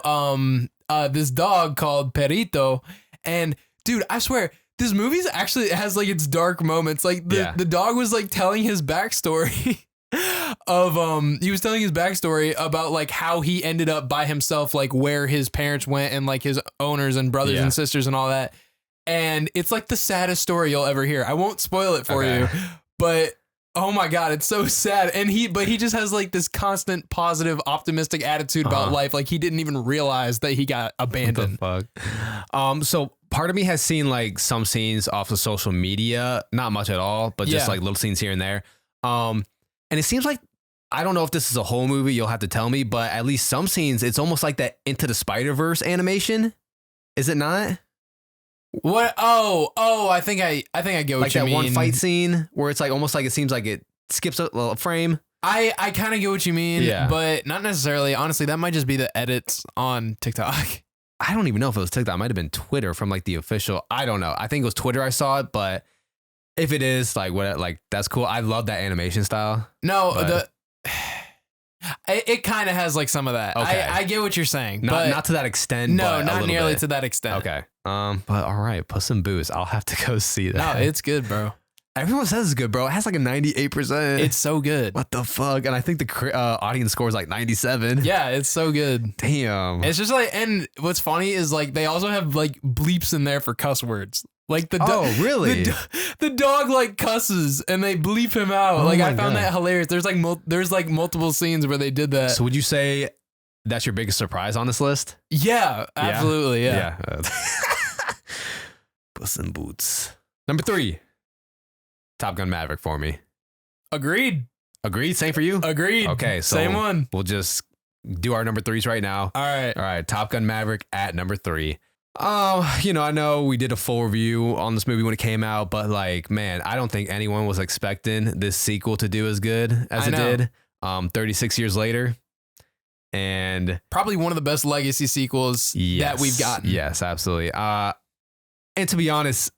this dog called Perito. And dude, I swear this movie actually has like its dark moments. Like the dog was like telling his backstory. He was telling his backstory about like how he ended up by himself, like where his parents went and like his owners and brothers and sisters and all that. And it's like the saddest story you'll ever hear. I won't spoil it for you, but oh my God, it's so sad. And he just has like this constant positive, optimistic attitude about life. Like he didn't even realize that he got abandoned. What the fuck? So part of me has seen like some scenes off of social media, not much at all, but just like little scenes here and there. And it seems like, I don't know if this is a whole movie, you'll have to tell me, but at least some scenes, it's almost like that Into the Spider-Verse animation. Is it not? What? Oh, I think I get what like you mean. Like that one fight scene where it's like almost like it seems like it skips a little frame. I kind of get what you mean, but not necessarily. Honestly, that might just be the edits on TikTok. I don't even know if it was TikTok. It might have been Twitter from like the official. I don't know. I think it was Twitter I saw it, but if it is, like, what, like, that's cool. I love that animation style. No, it kind of has like some of that. Okay. I get what you're saying, but not to that extent. No, not nearly to that extent. Okay. But all right, Puss in Boots. I'll have to go see that. No, it's good, bro. Everyone says it's good, bro. It has like a 98%. It's so good. What the fuck? And I think the audience score is like 97. Yeah, it's so good. Damn. It's just like, and what's funny is like they also have like bleeps in there for cuss words. Like really? The dog like cusses and they bleep him out. Oh like I found that hilarious. There's like multiple scenes where they did that. So would you say that's your biggest surprise on this list? Yeah, absolutely. Yeah. Puss in Boots. Number 3. Top Gun Maverick for me. Agreed. Same for you? Agreed. Okay, so same one. We'll just do our number 3s right now. All right. Top Gun Maverick at number 3. I know we did a full review on this movie when it came out, but like, man, I don't think anyone was expecting this sequel to do as good as it did. 36 years later. And probably one of the best legacy sequels that we've gotten. Yes, absolutely. And to be honest,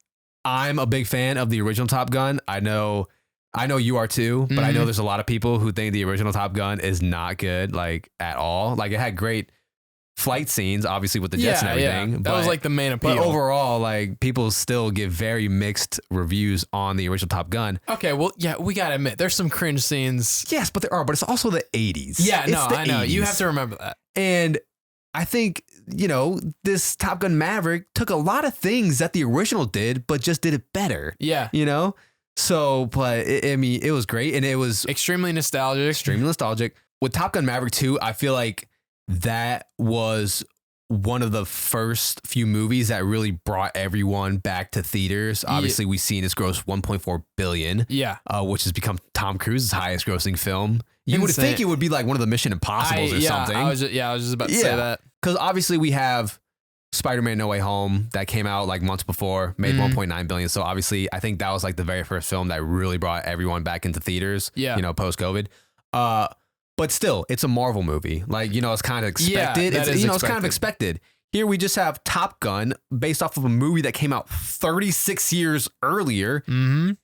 I'm a big fan of the original Top Gun. I know you are too, but I know there's a lot of people who think the original Top Gun is not good, like at all. Like it had great flight scenes, obviously with the jets and everything. Yeah. That was like the main appeal. But overall, like people still give very mixed reviews on the original Top Gun. Okay, well, yeah, we gotta admit there's some cringe scenes. Yes, but there are. But it's also the 80s. Yeah, it's no, I know. 80s. You have to remember that. And I think, you know, this Top Gun Maverick took a lot of things that the original did, but just did it better. Yeah. You know? So, but I mean, it was great. And it was extremely nostalgic. Extremely nostalgic. With Top Gun Maverick 2, I feel like that was one of the first few movies that really brought everyone back to theaters. Obviously, we've seen it's grossed $1.4 billion. Yeah. Which has become Tom Cruise's highest grossing film. You would think it would be like one of the Mission Impossibles or something. I was just about to say that. Because obviously we have Spider-Man No Way Home that came out like months before, made $1.9 billion. So obviously I think that was like the very first film that really brought everyone back into theaters, you know, post-COVID. But still, it's a Marvel movie. Like, you know, it's kind of expected. Yeah, it's kind of expected. Here we just have Top Gun based off of a movie that came out 36 years earlier and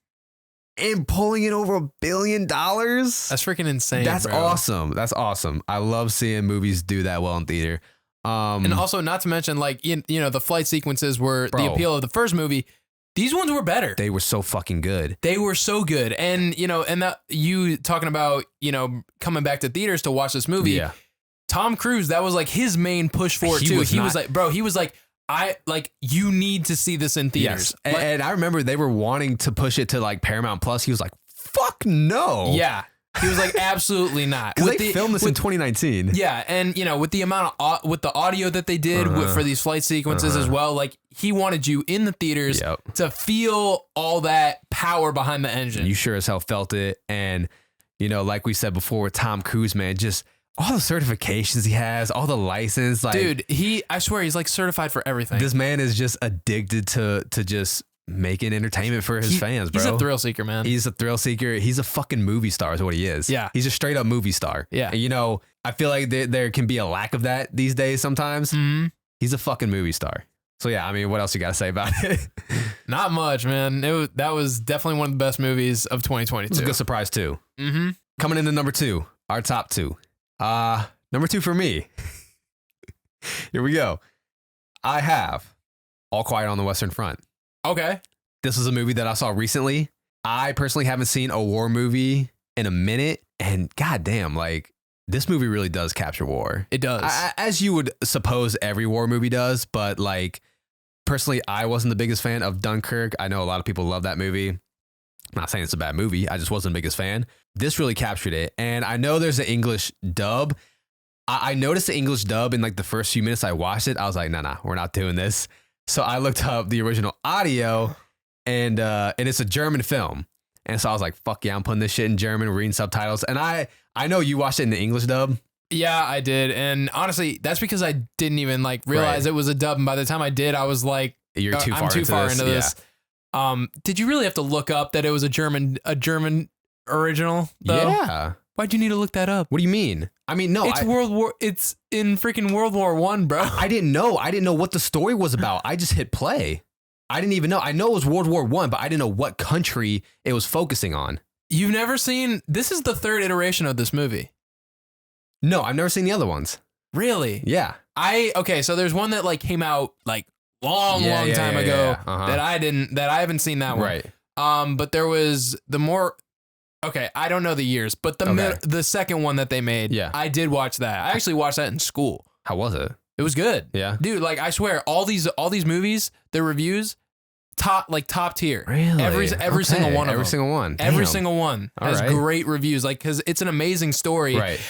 pulling in over $1 billion. That's freaking insane. That's bro. awesome. That's awesome. I love seeing movies do that well in theater. And also, not to mention, like, you know, the flight sequences were the appeal of the first movie. These ones were better. They were so fucking good. They were so good. And, you know, and that you talking about, you know, coming back to theaters to watch this movie. Yeah. Tom Cruise, that was like his main push for it too. He was like, you need to see this in theaters. Yes. And I remember they were wanting to push it to like Paramount Plus. He was like, fuck no. Yeah. He was like, absolutely not. Because they filmed this in 2019. Yeah, and you know, with the amount of with the audio that they did for these flight sequences as well, like he wanted you in the theaters to feel all that power behind the engine. You sure as hell felt it, and you know, like we said before, with Tom Cruise, man, just all the certifications he has, all the license, like dude, I swear he's like certified for everything. This man is just addicted to just making entertainment for his fans, bro. He's a thrill seeker, man. He's a thrill seeker. He's a fucking movie star is what he is. Yeah. He's a straight up movie star. Yeah. And you know, I feel like there can be a lack of that these days sometimes. He's a fucking movie star. So yeah, I mean, what else you got to say about it? Not much, man. That was definitely one of the best movies of 2022. It's a good surprise too. Coming into number 2, our top 2. Number 2 for me. Here we go. I have All Quiet on the Western Front. Okay. This is a movie that I saw recently. I personally haven't seen a war movie in a minute. And goddamn, like, this movie really does capture war. It does. As you would suppose every war movie does. But, like, personally, I wasn't the biggest fan of Dunkirk. I know a lot of people love that movie. I'm not saying it's a bad movie. I just wasn't the biggest fan. This really captured it. And I know there's an English dub. I noticed the English dub in, like, the first few minutes I watched it. I was like, nah, we're not doing this. So I looked up the original audio, and it's a German film. And so I was like, fuck yeah, I'm putting this shit in German, reading subtitles. And I know you watched it in the English dub. Yeah, I did. And honestly, that's because I didn't even like realize it was a dub. And by the time I did, I was like, I'm too far into this. Did you really have to look up that it was a German original though? Yeah. Why'd you need to look that up? What do you mean? I mean, no, it's in freaking World War I, bro. I didn't know what the story was about. I just hit play. I didn't even know. I know it was World War I, but I didn't know what country it was focusing on. You've never seen, this is the third iteration of this movie. No, I've never seen the other ones. Really? Yeah. Okay, so there's one that like came out like long time ago that I haven't seen that one. Right. But there was I don't know the years, but the second one that they made, I did watch that. I actually watched that in school. How was it? It was good. Yeah. Dude, like I swear, all these movies, the reviews, top tier. Really? Every single one of them. Every single one. Every single one has great reviews. Like, cause it's an amazing story. Right.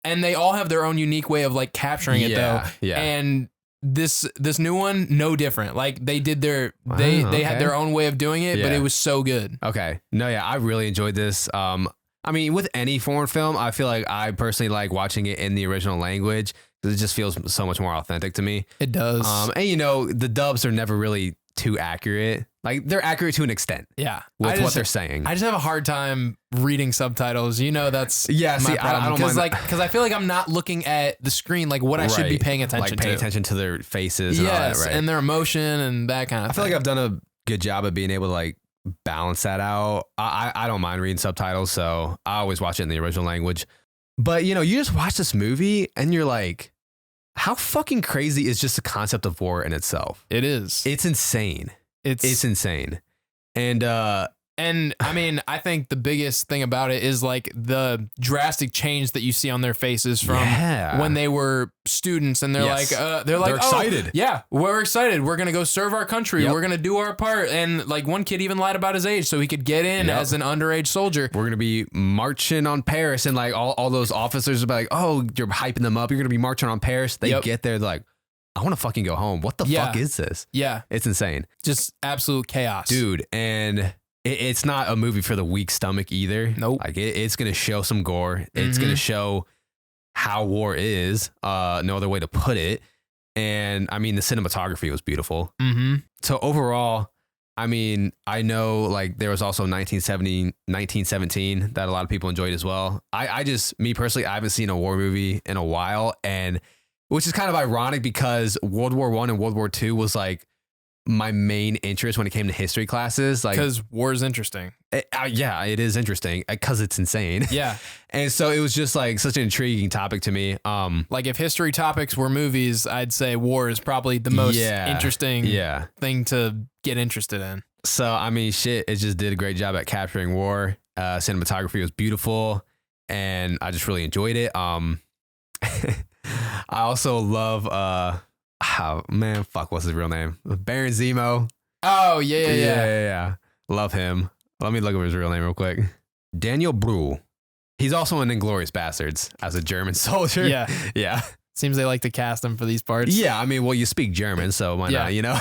And they all have their own unique way of like capturing it though. Yeah. And this new one, no different. Like they did they had their own way of doing it, but it was so good. Okay. No, yeah, I really enjoyed this. I mean, with any foreign film, I feel like I personally like watching it in the original language because it just feels so much more authentic to me. It does. And you know, the dubs are never really too accurate. Like they're accurate to an extent. Yeah. With what they're saying. I just have a hard time reading subtitles. You know, that's my problem. I don't mind. Because I feel like I'm not looking at the screen like what I should be paying attention to. Like paying attention to their faces and all that, right? And their emotion and that kind of thing. I feel like I've done a good job of being able to like balance that out. I don't mind reading subtitles, so I always watch it in the original language. But you know, you just watch this movie and you're like, How fucking crazy is just the concept of war in itself? It is. It's insane. It's insane. And I mean, I think the biggest thing about it is like the drastic change that you see on their faces from when they were students, and they're they're excited. Oh, yeah, we're excited. We're gonna go serve our country. We're gonna do our part. And like one kid even lied about his age so he could get in as an underage soldier. We're gonna be marching on Paris, and like all those officers are like, oh, you're hyping them up. You're gonna be marching on Paris. They get there, they're like, I want to fucking go home. What the fuck is this? Yeah, it's insane. Just absolute chaos, dude. And it's not a movie for the weak stomach either. Nope. Like it's going to show some gore. It's going to show how war is. No other way to put it. And I mean, the cinematography was beautiful. So overall, I mean, I know like there was also 1917 that a lot of people enjoyed as well. I just, me personally, I haven't seen a war movie in a while, and which is kind of ironic because World War I and World War II was like my main interest when it came to history classes, like because war is interesting. It is interesting because it's insane. Yeah, and so it was just like such an intriguing topic to me. Like if history topics were movies, I'd say war is probably the most interesting thing to get interested in. So I mean, shit, it just did a great job at capturing war. Cinematography was beautiful, and I just really enjoyed it. I also love what's his real name? Baron Zemo. Oh, yeah. Love him. Let me look up his real name real quick. Daniel Brühl. He's also in Inglourious Bastards as a German soldier. Yeah. Seems they like to cast him for these parts. Yeah, I mean, well, you speak German, so why not, you know?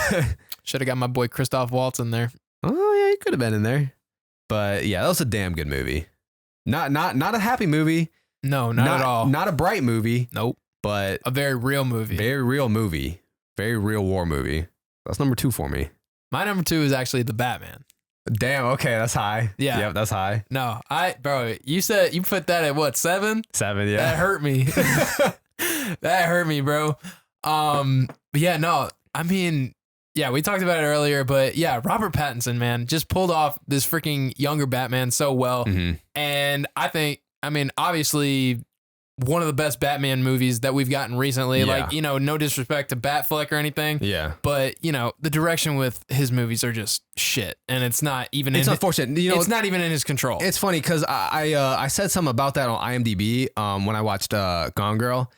Should have got my boy Christoph Waltz in there. Oh, yeah, he could have been in there. But yeah, that was a damn good movie. Not a happy movie. No, not at all. Not a bright movie. Nope. But a very real movie. Very real movie. Very real war movie. That's number 2 for me. My number 2 is actually The Batman. Damn, okay, that's high. Yeah. Yep, that's high. No, bro, you said you put that at what, 7? 7, yeah. That hurt me. That hurt me, bro. But yeah, no, I mean, yeah, we talked about it earlier, but yeah, Robert Pattinson, man, just pulled off this freaking younger Batman so well. And I mean, obviously one of the best Batman movies that we've gotten recently. Like, you know, no disrespect to Batfleck or anything. Yeah. But, you know, the direction with his movies are just shit. And it's not even it's unfortunate. You know, it's not even in his control. It's funny because I said something about that on IMDb when I watched Gone Girl.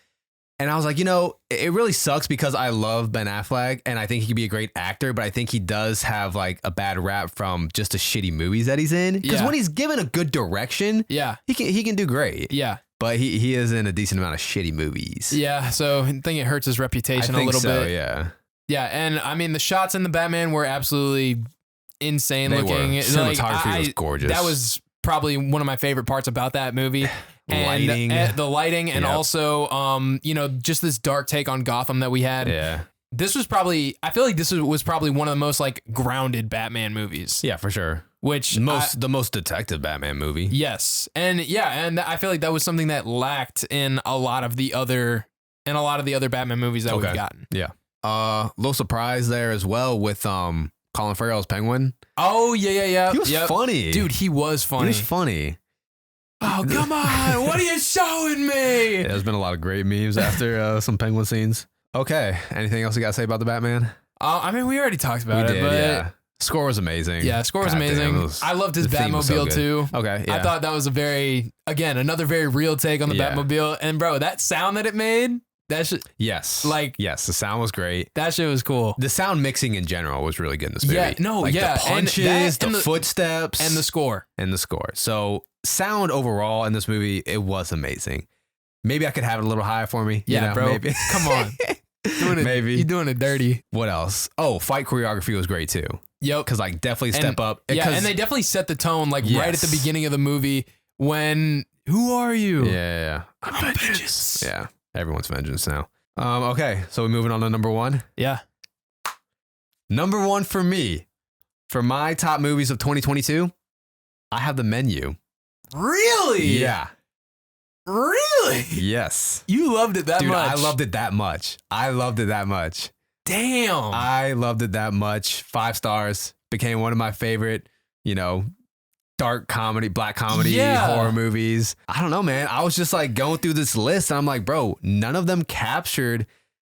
And I was like, you know, it really sucks because I love Ben Affleck and I think he could be a great actor, but I think he does have like a bad rap from just the shitty movies that he's in. Because when he's given a good direction, he can do great. Yeah. But he is in a decent amount of shitty movies. Yeah, so I think it hurts his reputation a little bit. Yeah. Yeah, and I mean, the shots in The Batman were absolutely insane looking. Cinematography was gorgeous. That was probably one of my favorite parts about that movie. And the lighting, and also, you know, just this dark take on Gotham that we had. Yeah. This was probably, I feel like this was probably one of the most like grounded Batman movies. Yeah, for sure. Which the most detective Batman movie. Yes. And and I feel like that was something that lacked in a lot of the other Batman movies that we've gotten. Yeah. Little surprise there as well with Colin Farrell's Penguin. Oh, yeah. He was funny. Dude, he was funny. He was funny. Oh, come on. What are you showing me? Yeah, there's been a lot of great memes after some Penguin scenes. Okay. Anything else you got to say about the Batman? I mean, we already talked about it. But score was amazing. Yeah, score was amazing. I loved his Batmobile too. Okay. Yeah. I thought that was another very real take on the Batmobile. And bro, that sound that it made, that shit. Yes. The sound was great. That shit was cool. The sound mixing in general was really good in this movie. Yeah, the punches, the footsteps, and the score. So sound overall in this movie, it was amazing. Maybe I could have it a little higher for me. Yeah, bro. Maybe. Come on. Maybe. You're doing it dirty. What else? Oh, fight choreography was great too. Yep. Because like definitely step up. Yeah, and they definitely set the tone like right at the beginning of the movie when, who are you? Yeah. I'm vengeance. Yeah. Everyone's vengeance now. Okay, so we're moving on to number 1. Yeah. Number 1 for me, for my top movies of 2022, I have The Menu. Really? Yeah. Really? Yes. You loved it that much. Dude, I loved it that much. Damn. I loved it that much. 5 stars. Became one of my favorite, you know, dark comedy, black comedy, horror movies. I don't know, man. I was just like going through this list and I'm like, bro, none of them captured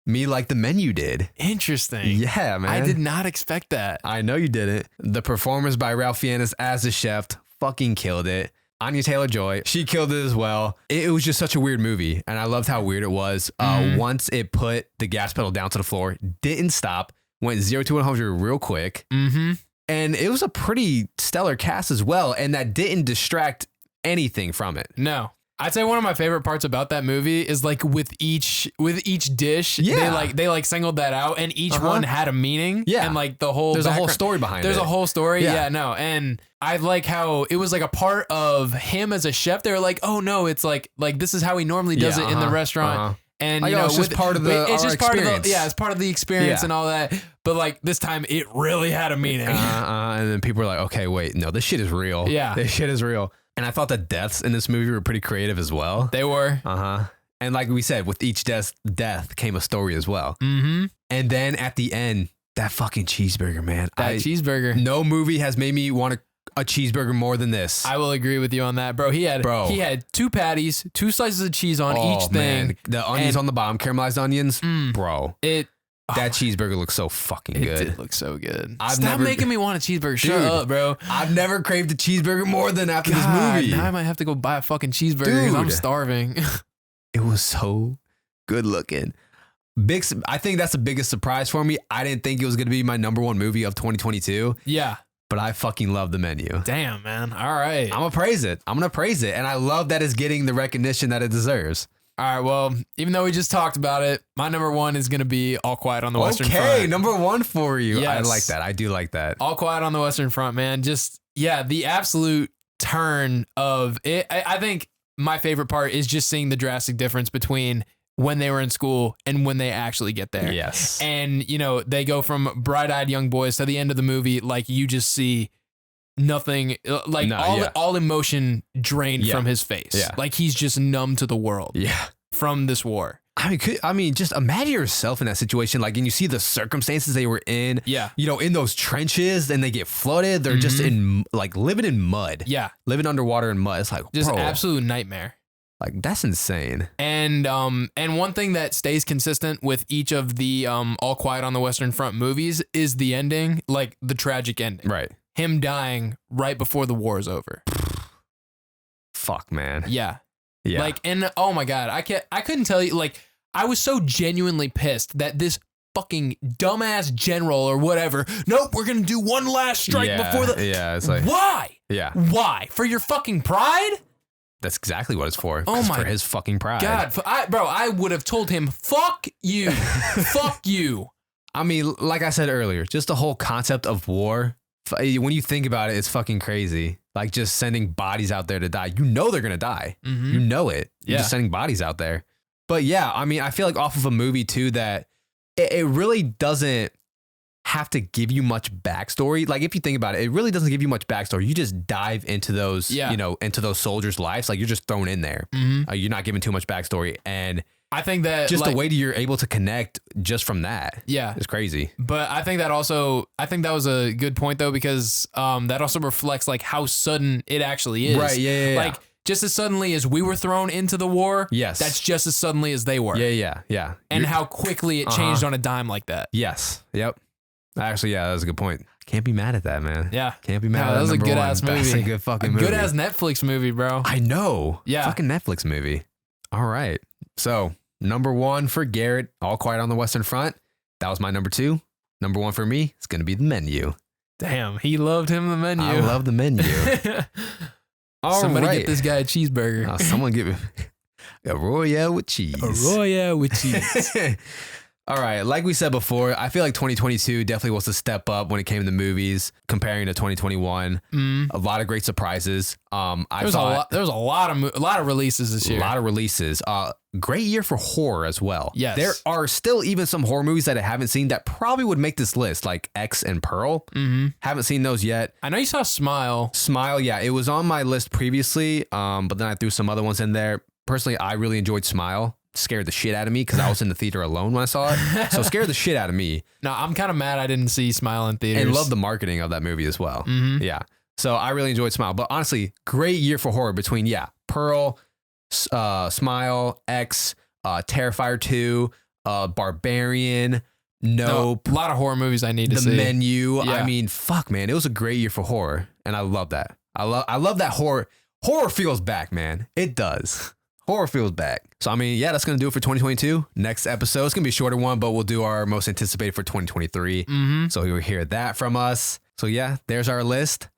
me like the Menu did. Interesting. Yeah, man. I did not expect that. I know you didn't. The performance by Ralph Fiennes as the chef fucking killed it. Anya Taylor-Joy, she killed it as well. It was just such a weird movie, and I loved how weird it was. Once it put the gas pedal down to the floor, didn't stop, went 0 to 100 real quick. And it was a pretty stellar cast as well, and that didn't distract anything from it. No. I'd say one of my favorite parts about that movie is like with each dish, they singled that out, and each one had a meaning. Yeah, and like there's a whole story behind it. There's a whole story. Yeah, no, and I like how it was like a part of him as a chef. They were like, oh no, it's like this is how he normally does it in the restaurant. And you know, it's just part of the experience. It's part of the experience and all that. But like this time, it really had a meaning. And then people were like, okay, wait, no, this shit is real. Yeah, this shit is real. And I thought the deaths in this movie were pretty creative as well. They were. And like we said, with each death came a story as well. And then at the end, that fucking cheeseburger, man. Cheeseburger. No movie has made me want a cheeseburger more than this. I will agree with you on that, bro. He had 2 patties, 2 slices of cheese on each thing. Man. The onions on the bottom, caramelized onions. Bro. That cheeseburger looks so fucking good. It did look so good. Stop making me want a cheeseburger. Shut up, bro. I've never craved a cheeseburger more than after this movie. Now I might have to go buy a fucking cheeseburger because I'm starving. It was so good looking. I think that's the biggest surprise for me. I didn't think it was going to be my number 1 movie of 2022. Yeah. But I fucking love The Menu. Damn, man. All right. I'm going to praise it. And I love that it's getting the recognition that it deserves. All right, well, even though we just talked about it, my number 1 is going to be All Quiet on the Western Front. Okay, number 1 for you. Yes. I like that. I do like that. All Quiet on the Western Front, man. Just, the absolute turn of it. I think my favorite part is just seeing the drastic difference between when they were in school and when they actually get there. Yes. And, you know, they go from bright-eyed young boys to the end of the movie, like you just see nothing, like all emotion drained from his face. Yeah. Like he's just numb to the world. Yeah. From this war. I mean, just imagine yourself in that situation. Like, and you see the circumstances they were in. Yeah. You know, in those trenches, and they get flooded. They're just in like living in mud. Yeah. Living underwater in mud. It's like just absolute nightmare. Like that's insane. And one thing that stays consistent with each of the All Quiet on the Western Front movies is the ending, like the tragic ending. Right. Him dying right before the war is over. Fuck, man. Yeah. Yeah. Like, and oh my God, I couldn't tell you, like, I was so genuinely pissed that this fucking dumbass general or whatever, nope, we're going to do one last strike before the. Yeah. It's like, why? Yeah. Why? For your fucking pride? That's exactly what it's for. Oh my. For his fucking pride. God, I would have told him, fuck you. Fuck you. I mean, like I said earlier, just the whole concept of war, when you think about it, it's fucking crazy. Like just sending bodies out there to die. You know they're going to die. You know it. You're just sending bodies out there. But yeah, I mean, I feel like off of a movie too that it really doesn't have to give you much backstory. Like if you think about it, it really doesn't give you much backstory. You just dive into those, you know, into those soldiers' lives. Like you're just thrown in there. You're not given too much backstory. And I think that just the way that you're able to connect just from that. Yeah. It's crazy. But I think that was a good point though, because that also reflects like how sudden it actually is. Right. Yeah. Like just as suddenly as we were thrown into the war. Yes. That's just as suddenly as they were. Yeah. And how quickly it changed on a dime like that. Yes. Yep. Actually, yeah, that was a good point. Can't be mad at that, man. Yeah. Can't be mad at that. That was a good ass movie. That's a good fucking movie. Good ass Netflix movie, bro. I know. Yeah. Fucking Netflix movie. All right. So number 1 for Garrett, All Quiet on the Western Front. That was my number 2. Number 1 for me, it's going to be The Menu. Damn, he loved him The Menu. I love The Menu. Somebody get this guy a cheeseburger. Someone give him a Royale with cheese. A Royale with cheese. All right. Like we said before, I feel like 2022 definitely was a step up when it came to movies comparing to 2021. A lot of great surprises. There was a lot of releases this year. A lot of releases. Great year for horror as well. Yes. There are still even some horror movies that I haven't seen that probably would make this list, like X and Pearl. Haven't seen those yet. I know you saw Smile. Smile, yeah. It was on my list previously, but then I threw some other ones in there. Personally, I really enjoyed Smile. Scared the shit out of me because I was in the theater alone when I saw it. So scared the shit out of me. No, I'm kind of mad I didn't see Smile in theaters. And love the marketing of that movie as well. Yeah. So I really enjoyed Smile. But honestly, great year for horror between, Pearl, Smile, X, Terrifier 2, Barbarian, Nope. A lot of horror movies I need to see. The Menu. Yeah. I mean, fuck, man. It was a great year for horror. And I love that. I love that horror. Horror feels back, man. It does. Horror feels back. So, I mean, yeah, that's going to do it for 2022. Next episode, it's going to be a shorter one, but we'll do our most anticipated for 2023. Mm-hmm. So you'll hear that from us. So, yeah, there's our list.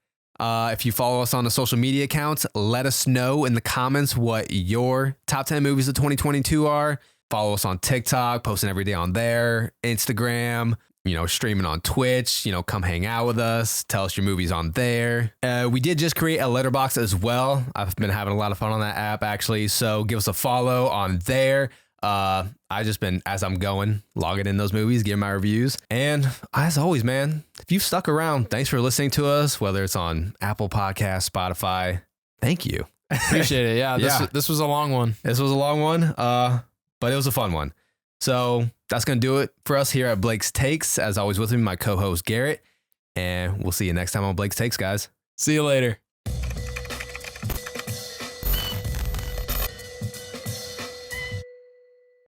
If you follow us on the social media accounts, let us know in the comments what your top 10 movies of 2022 are. Follow us on TikTok, posting every day on there, Instagram, streaming on Twitch, come hang out with us. Tell us your movies on there. We did just create a letterbox as well. I've been having a lot of fun on that app, actually. So give us a follow on there. I just been, as I'm going, logging in those movies, giving my reviews. And as always, man, if you've stuck around, thanks for listening to us, whether it's on Apple Podcasts, Spotify. Thank you. Appreciate it. Yeah, this was a long one. This was a long one, but it was a fun one. So that's going to do it for us here at Blake's Takes. As always with me, my co-host Garrett. And we'll see you next time on Blake's Takes, guys. See you later.